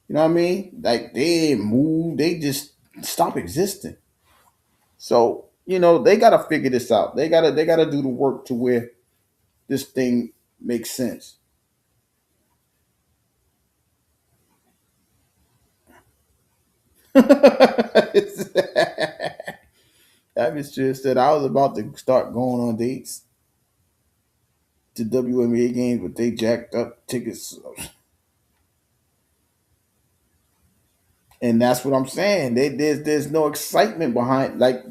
You know what I mean? Like they didn't move. They just stop existing. So, they gotta figure this out. They gotta do the work to where this thing makes sense. Atmosphere said I was about to start going on dates to WNBA games, but they jacked up tickets, and that's what I'm saying. There's no excitement behind. Like,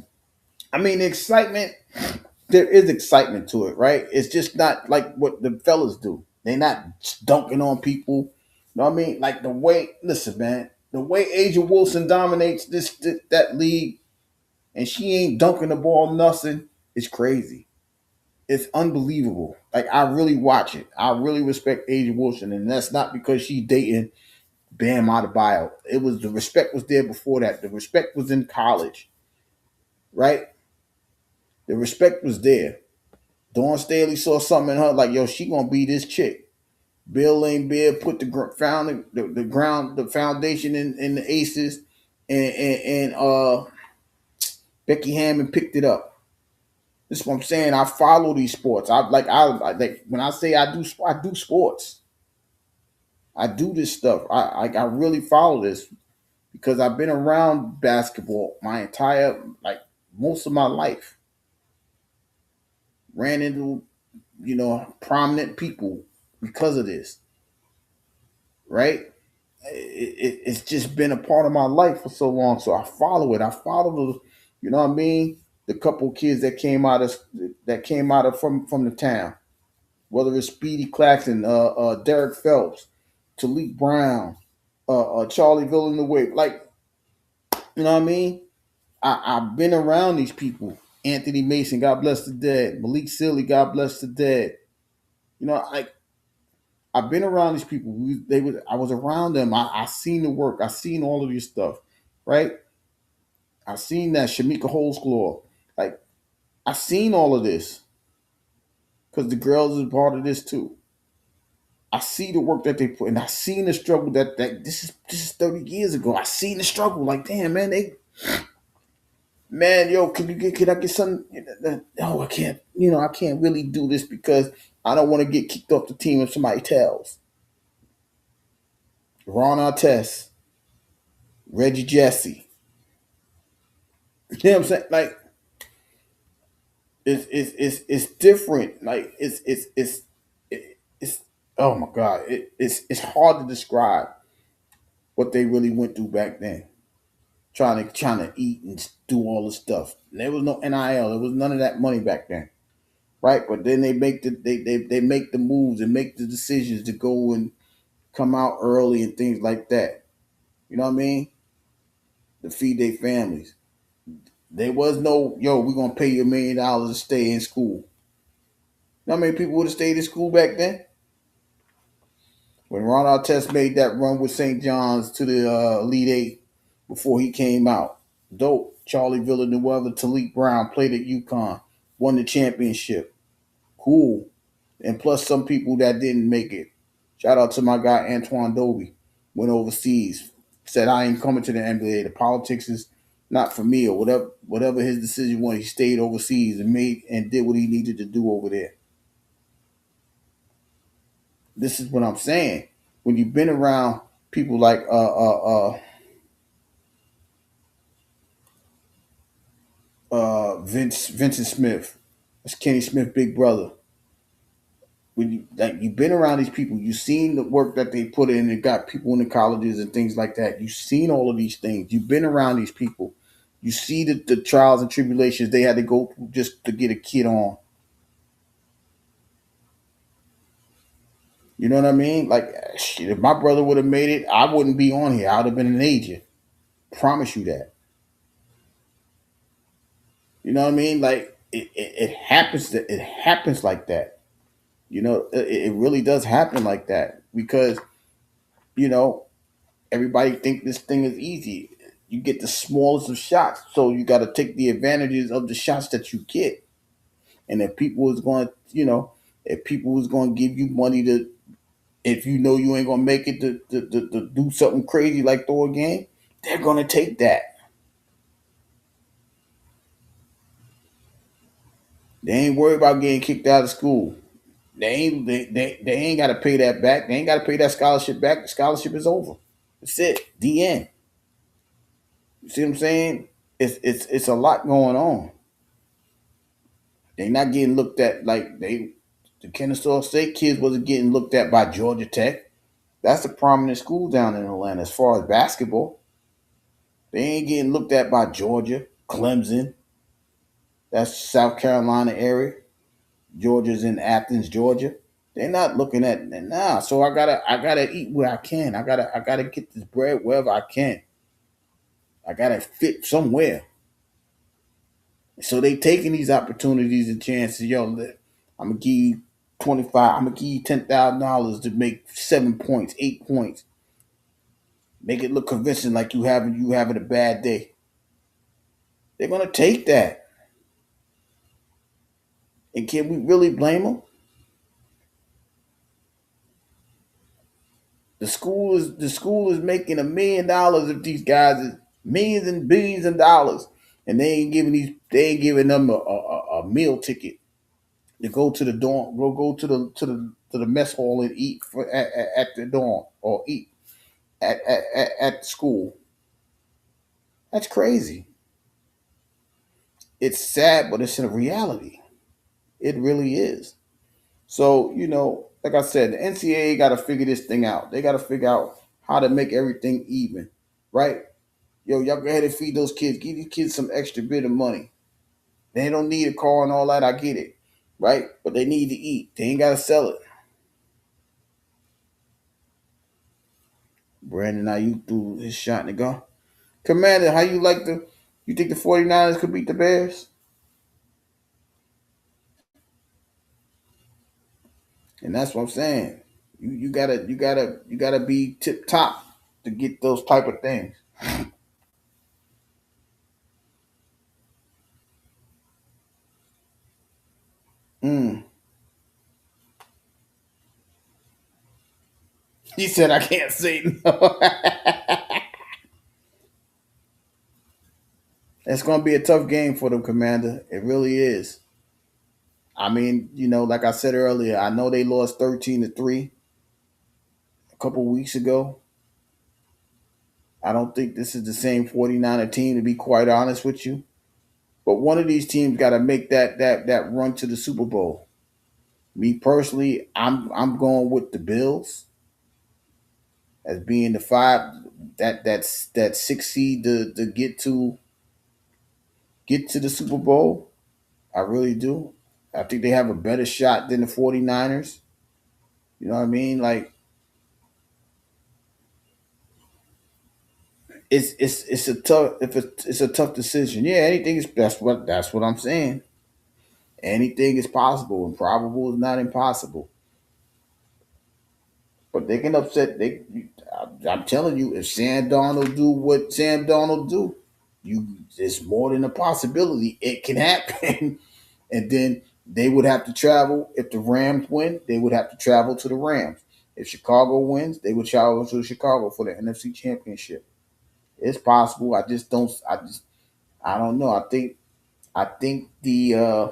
I mean, excitement. There is excitement to it, right? It's just not like what the fellas do. They're not dunking on people. You know what I mean? Like the way. Listen, man. The way Asia Wilson dominates that league, and she ain't dunking the ball nothing. Is crazy. It's unbelievable. Like I really watch it. I really respect Asia Wilson, and that's not because she's dating Bam Adebayo. It was the respect was there before that. The respect was in college, right? The respect was there. Dawn Staley saw something in her like, yo, she gonna be this chick. Bill Lane Bear put the foundation in the Aces, and Becky Hammond picked it up. This is what I'm saying. I follow these sports. I like when I say I do sports. I do this stuff. I really follow this because I've been around basketball my entire most of my life. Ran into prominent people because of this, right? It's just been a part of my life for so long, so I follow it. I follow the, you know what I mean, the couple kids that came out of from the town, whether it's Speedy Claxton, Derek Phelps, Talik Brown, Charlie Villanueva, like you know what I mean. I've been around these people. Anthony Mason, God bless the dead. Malik Sealy, God bless the dead. Like I've been around these people. I was around them. I seen the work. I seen all of this stuff, right? I seen that Shamika Holdsclaw. Like I seen all of this because the girls is part of this too. I see the work that they put, and I seen the struggle that this is 30 years ago. I seen the struggle. Like damn, man, yo, can I get some? No, I can't. I can't really do this because I don't want to get kicked off the team if somebody tells. Ron Artest, Reggie Jesse. You know what I'm saying? Like it's different. Like it's oh my god, it's hard to describe what they really went through back then. Trying to eat and do all this stuff. There was no NIL. There was none of that money back then. right? But then they make the moves and make the decisions to go and come out early and things like that. You know what I mean? To feed their families. There was no, yo, we're gonna pay you $1 million to stay in school. You know how many people would have stayed in school back then? When Ron Artest made that run with St. John's to the Elite Eight before he came out. Dope. Charlie Villanueva, Talik Brown played at UConn, won the championship. Cool. And plus some people that didn't make it. Shout out to my guy Antoine Doby. Went overseas. Said I ain't coming to the NBA. The politics is not for me or whatever his decision was. He stayed overseas and made and did what he needed to do over there. This is what I'm saying. When you've been around people like Vincent Smith, that's Kenny Smith, big brother. When you like you've been around these people, you've seen the work that they put in and got people in the colleges and things like that. You've seen all of these things. You've been around these people. You see the trials and tribulations they had to go through just to get a kid on. You know what I mean? Like shit, if my brother would have made it, I wouldn't be on here. I would have been an agent. Promise you that. You know what I mean? Like it happens that it happens like that. You know, it really does happen like that because you know everybody think this thing is easy. You get the smallest of shots, so you got to take the advantages of the shots that you get. And if people is going, if people is going to give you money to, if you know you ain't going to make it to do something crazy like throw a game, they're going to take that. They ain't worried about getting kicked out of school. They ain't got to pay that back. They ain't got to pay that scholarship back. The scholarship is over. That's it. The end. You see what I'm saying? It's a lot going on. They not getting looked at like the Kennesaw State kids wasn't getting looked at by Georgia Tech. That's a prominent school down in Atlanta as far as basketball. They ain't getting looked at by Georgia, Clemson. That's South Carolina area. Georgia's in Athens, Georgia. They're not looking at nah. So I gotta eat where I can. I gotta get this bread wherever I can. I gotta fit somewhere. So they taking these opportunities and chances. Yo, I'm gonna give you 25. I'm gonna give you $10,000 to make 7 points, 8 points. Make it look convincing, like you having a bad day. They're gonna take that, and can we really blame them? The school is making $1 million if these guys is millions and billions of dollars, and they ain't giving them a meal ticket to go to the dorm, go to the mess hall and eat at the dorm or eat at the school. That's crazy. It's sad, but it's a reality. It really is. So, like I said, the NCAA got to figure this thing out. They got to figure out how to make everything even, right? Yo, y'all go ahead and feed those kids. Give these kids some extra bit of money. They don't need a car and all that. I get it, right? But they need to eat. They ain't got to sell it. Brandon Ayuk threw his shot and go. Commander, how you think the 49ers could beat the Bears? And that's what I'm saying. You gotta be tip top to get those type of things. Mm. He said I can't say no. It's gonna be a tough game for them, Commander. It really is. I mean, like I said earlier, I know they lost 13-3 a couple weeks ago. I don't think this is the same 49er team, to be quite honest with you. But one of these teams got to make that run to the Super Bowl. Me personally, I'm going with the Bills as being the five that 6 seed to get to the Super Bowl. I really do. I think they have a better shot than the 49ers. You know what I mean? Like it's a tough if it's a tough decision. Yeah, anything is that's what I'm saying. Anything is possible, and probable is not impossible. But they can upset. I'm telling you, if Sam Darnold do what Sam Darnold do, you it's more than a possibility. It can happen, and then they would have to travel. If the Rams win, they would have to travel to the Rams. If Chicago wins, they would travel to Chicago for the NFC Championship. It's possible. I just don't. I don't know. I think they're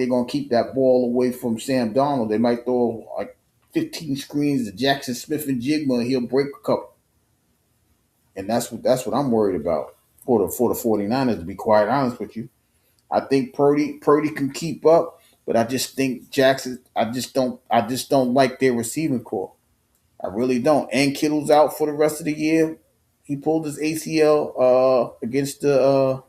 gonna keep that ball away from Sam Donald. They might throw like 15 screens to Jackson Smith and Jigma, and he'll break a couple. And that's what I'm worried about for the 49ers, to be quite honest with you. I think Purdy can keep up, but I just think Jackson I just don't like their receiving core. I really don't. And Kittle's out for the rest of the year. He pulled his ACL against the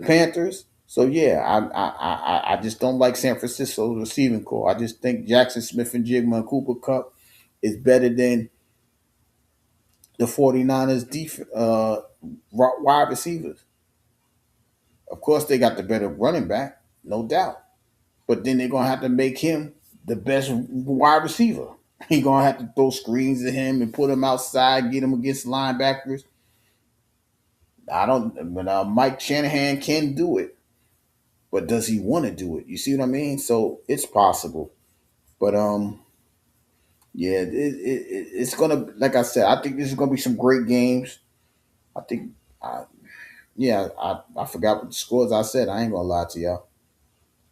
Panthers. So yeah, I just don't like San Francisco's receiving core. I just think Jackson Smith and Jigma and Cooper Cup is better than the 49ers wide receivers. Of course, they got the better running back, no doubt. But then they're gonna have to make him the best wide receiver. He gonna have to throw screens at him and put him outside, get him against linebackers. I don't. But Mike Shanahan can do it, but does he want to do it? You see what I mean? So it's possible. But yeah, it's gonna. Like I said, I think this is gonna be some great games. I think, I, yeah, I forgot what the scores I said. I ain't gonna lie to y'all.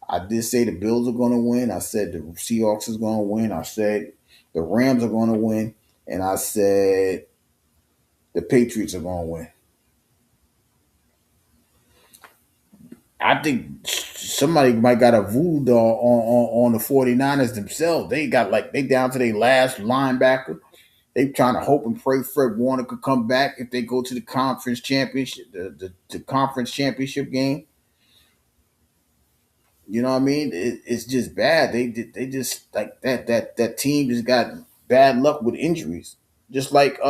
I did say the Bills are gonna win. I said the Seahawks is gonna win. I said the Rams are gonna win, and I said the Patriots are gonna win. I think somebody might got a voodoo doll on the 49ers themselves. They got like they down to their last linebacker. They trying to hope and pray Fred Warner could come back if they go to the conference championship, the conference championship game. You know what I mean? It's just bad. They just like that team just got bad luck with injuries. Just like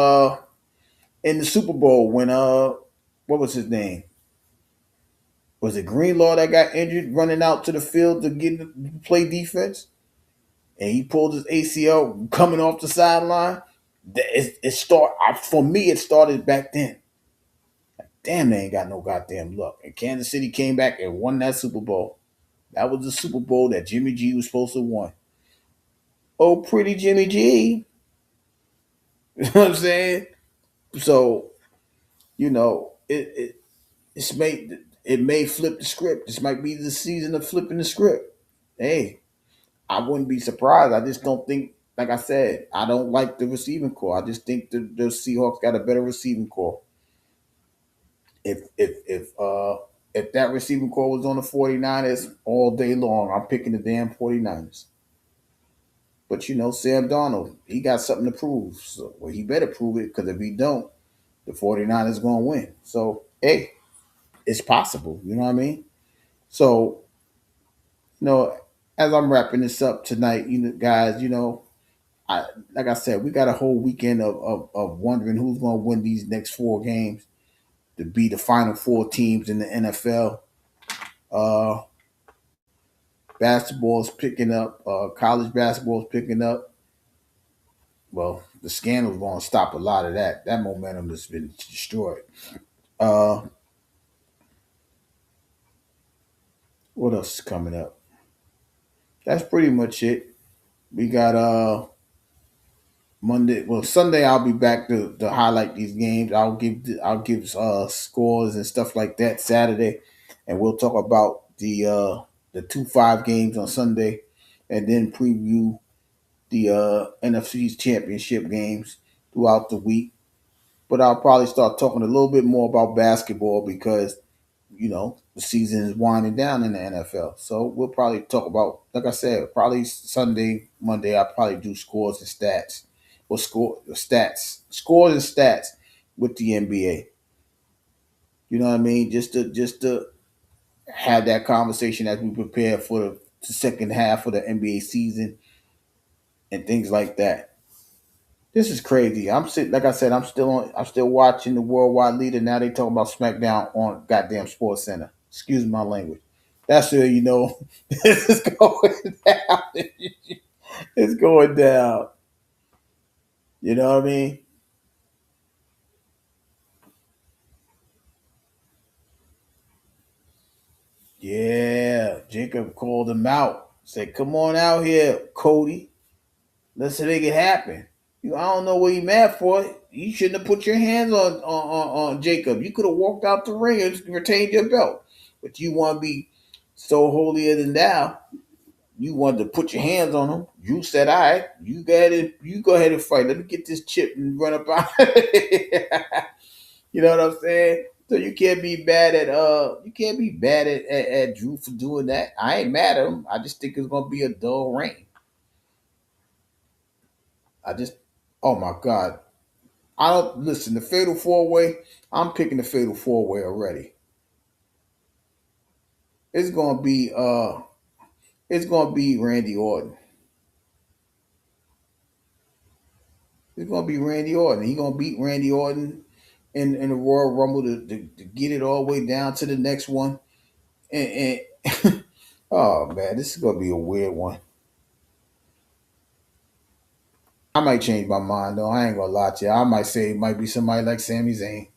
in the Super Bowl when what was his name? Was it Greenlaw that got injured running out to the field to get to play defense? And he pulled his ACL coming off the sideline. For me. It started back then. Damn, they ain't got no goddamn luck. And Kansas City came back and won that Super Bowl. That was the Super Bowl that Jimmy G was supposed to win. Oh, pretty Jimmy G. You know what I'm saying? So, it's made it may flip the script. This might be the season of flipping the script. Hey, I wouldn't be surprised. I just don't think, like I said, I don't like the receiving core. I just think the Seahawks got a better receiving core. If that receiving core was on the 49ers all day long, I'm picking the damn 49ers. But Sam Darnold, he got something to prove. So, well, he better prove it, because if he don't, the 49ers going to win. So, hey, it's possible. You know what I mean? So, you know, as I'm wrapping this up tonight, guys, I like I said, we got a whole weekend of wondering who's going to win these next four games to be the final four teams in the NFL. Uh, Basketball's picking up. College basketball's picking up. Well, the scandal's going to stop a lot of that. That momentum has been destroyed. Uh, what else is coming up? That's pretty much it. We got Monday. Well, Sunday I'll be back to highlight these games. I'll give scores and stuff like that Saturday, and we'll talk about the 2-5 games on Sunday, and then preview the NFC's championship games throughout the week. But I'll probably start talking a little bit more about basketball because the season is winding down in the NFL. So we'll probably talk about, like I said, probably Sunday, Monday. I'll probably do scores and stats, or scores and stats with the NBA. You know what I mean? Just to have that conversation as we prepare for the second half of the NBA season and things like that. This is crazy. I'm sitting, like I said, I'm still watching the Worldwide Leader. Now they talking about SmackDown on goddamn Sports Center. Excuse my language. That's where you know this is going down. It's going down. You know what I mean? Yeah. Jacob called him out. Said, "Come on out here, Cody. Let's make it happen." I don't know what you mad for. You shouldn't have put your hands on Jacob. You could have walked out the ring and retained your belt. But you want to be so holier than thou. You wanted to put your hands on him. You said, "All right, you go ahead and fight. Let me get this chip and run up out." You know what I'm saying? So you can't be bad at Drew for doing that. I ain't mad at him. I just think it's gonna be a dull reign. I just Oh my God. I don't listen. The Fatal Four Way. I'm picking the Fatal Four Way already. It's gonna be it's gonna be Randy Orton. It's gonna be Randy Orton. He gonna beat Randy Orton in the Royal Rumble to get it all the way down to the next one. And oh man, this is gonna be a weird one. I might change my mind though. I ain't gonna lie to you. I might say it might be somebody like Sami Zayn.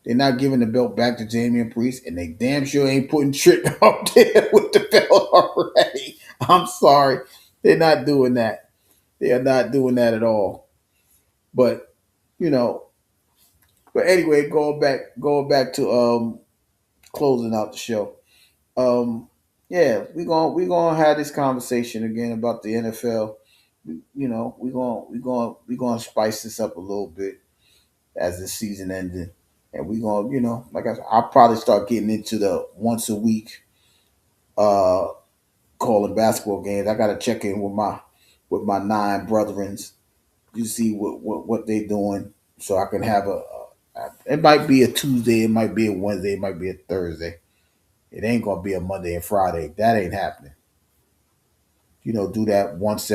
They're not giving the belt back to Damian Priest, and they damn sure ain't putting Trick up there with the belt already. I'm sorry. They're not doing that. They are not doing that at all. But, you know, but anyway, going back to closing out the show. Um yeah, we gonna have this conversation again about the NFL. You know, we gonna spice this up a little bit as the season ended. And we gonna, like I said, I'll probably start getting into the once a week uh calling basketball games. I gotta check in with my nine brethrens to see what they doing so I can have it might be a Tuesday, it might be a Wednesday, it might be a Thursday. It ain't gonna be a Monday and Friday. That ain't happening. Do that once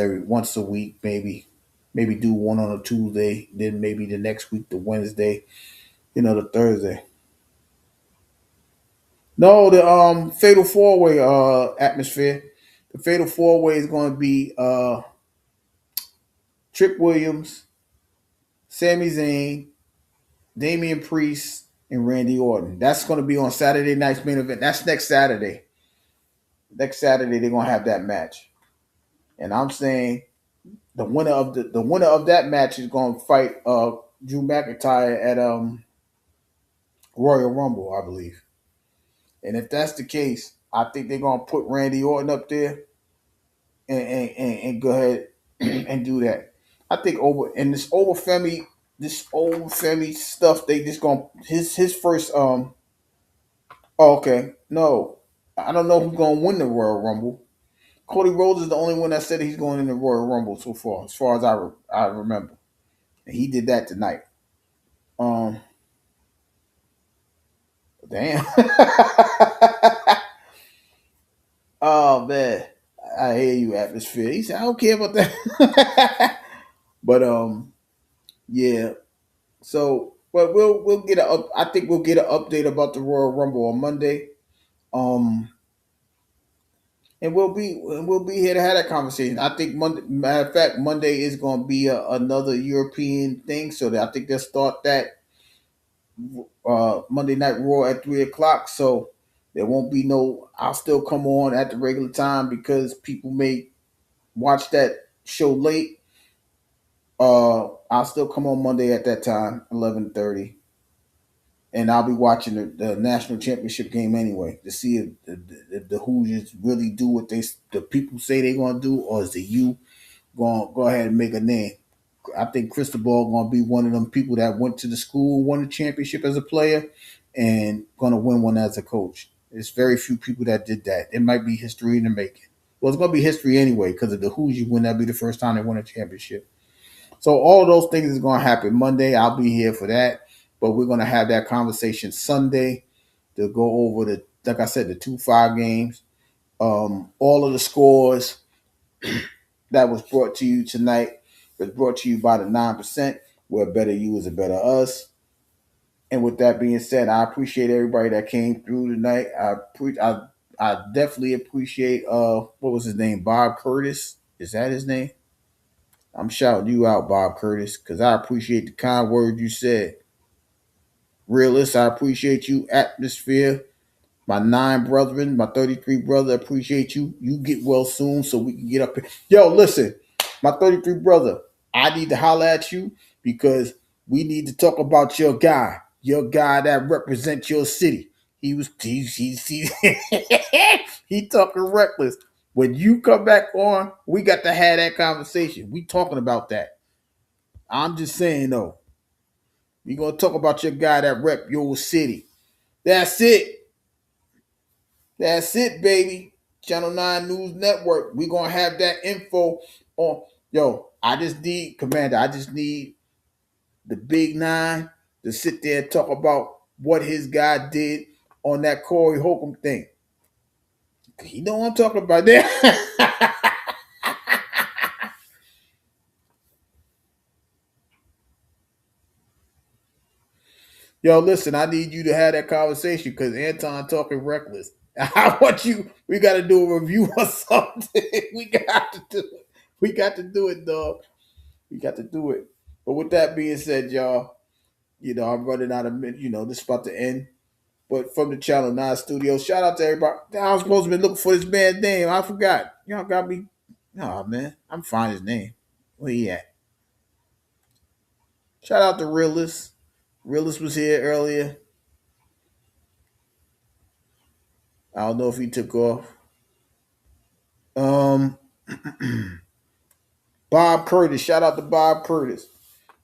a week, maybe. Maybe do one on a Tuesday, then maybe the next week the Wednesday, the Thursday. No, the Fatal Four Way atmosphere. The Fatal Four Way is going to be Trick Williams, Sami Zayn, Damian Priest, and Randy Orton. That's going to be on Saturday night's main event. That's next Saturday. Next Saturday they're going to have that match, and I'm saying the winner of that match is going to fight Drew McIntyre at Royal Rumble, I believe. And if that's the case, I think they're going to put Randy Orton up there and go ahead and do that. I think this over Femi stuff. They just going his first. Oh, okay, no, I don't know who's going to win the Royal Rumble. Cody Rhodes is the only one that said he's going in the Royal Rumble so far, as far as I remember, and he did that tonight. Um, damn. Oh man, I hear you, atmosphere. He said I don't care about that, but yeah. So, but we'll get I think we'll get an update about the Royal Rumble on Monday. Um, and we'll be here to have that conversation. I think Monday. Matter of fact, Monday is going to be another European thing, so that I think they'll start that Monday Night Raw at 3 o'clock. So there won't be no. I'll still come on at the regular time because people may watch that show late. I'll still come on Monday at that time, 11:30, and I'll be watching the national championship game anyway to see if the Hoosiers really do what the people say they're gonna do, or is the U gonna go ahead and make a name. I think Cristobal gonna be one of them people that went to the school, won the championship as a player, and gonna win one as a coach. There's very few people that did that. It might be history in the making. Well, it's gonna be history anyway because of the Hoosiers win. That'll be the first time they won a championship. So all those things is going to happen Monday. I'll be here for that, but we're going to have that conversation Sunday to go over like I said, the 2-5 games, all of the scores that was brought to you tonight was brought to you by the 9%, where better you is a better us. And with that being said, I appreciate everybody that came through tonight. I definitely appreciate what was his name? Bob Curtis. Is that his name? I'm shouting you out, Bob Curtis, because I appreciate the kind words you said. Realist, I appreciate you. Atmosphere, my 9 brethren, my 33 brother, appreciate you. You get well soon so we can get up here. Yo, listen, my 33 brother, I need to holler at you because we need to talk about your guy that represents your city. He talking reckless. When you come back on, we got to have that conversation. We talking about that. I'm just saying though, we gonna talk about your guy that rep your city. That's it. That's it, baby. Channel 9 News Network. We gonna have that info on. Yo, I just need, Commander, I just need the big 9 to sit there and talk about what his guy did on that Corey Holcomb thing. He know what I'm talking about there. Yo, listen, I need you to have that conversation because Anton talking reckless. I want you. We got to do a review or something. We got to do it. We got to do it, dog. We got to do it. But with that being said, y'all, I'm running out of minutes. This is about to end. But from the Channel 9 studio, shout out to everybody. I was supposed to be looking for this man's name. I forgot. Y'all got me. No, man. I'm finding his name. Where he at? Shout out to Realist. Realist was here earlier. I don't know if he took off. Um, Bob Curtis. Shout out to Bob Curtis.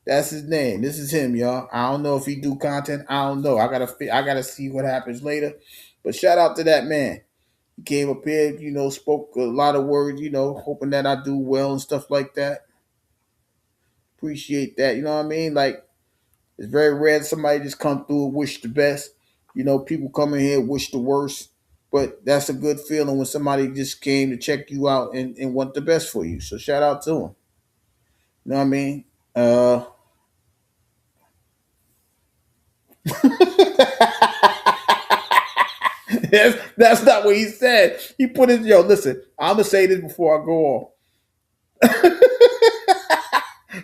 That's his name. This is him, y'all. I don't know if he do content. I don't know. I gotta see what happens later. But shout out to that man. He came up here, spoke a lot of words, hoping that I do well and stuff like that. Appreciate that. You know what I mean? Like, it's very rare that somebody just come through and wish the best. People come in here wish the worst. But that's a good feeling when somebody just came to check you out and want the best for you. So shout out to him. You know what I mean? That's not what he said. He put his listen, I'm gonna say this before I go off.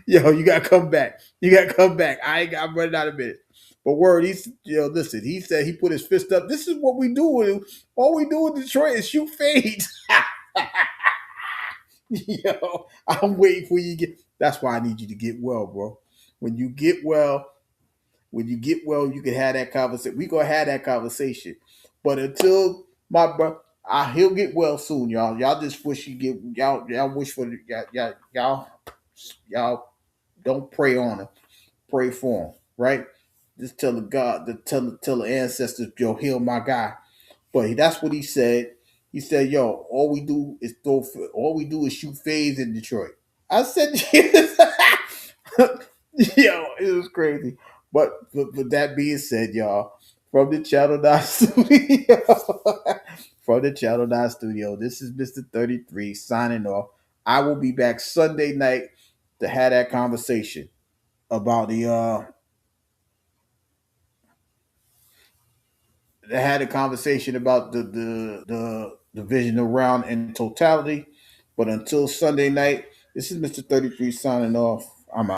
Yo, you gotta come back. You gotta come back. I'm running out of minutes. But word, listen, he said he put his fist up. This is what we do. All we do in Detroit is shoot fades. Yo, I'm waiting for you to get. That's why I need you to get well, bro. When you get well, you can have that conversation. We gonna have that conversation. But until my bro, he'll get well soon, y'all. Y'all just wish you get y'all wish for y'all don't pray on him. Pray for him, right? Just tell the God, tell the ancestors, yo, heal my guy. But that's what he said. He said, "Yo, all we do is shoot fades in Detroit." I said, "Yo, it was crazy." But with that being said, y'all, from the Channel 9 studio, from the Channel 9 studio, this is Mr. 33 signing off. I will be back Sunday night to have that conversation about the divisional round in totality. But until Sunday night, this is Mr. 33 signing off. I'm out.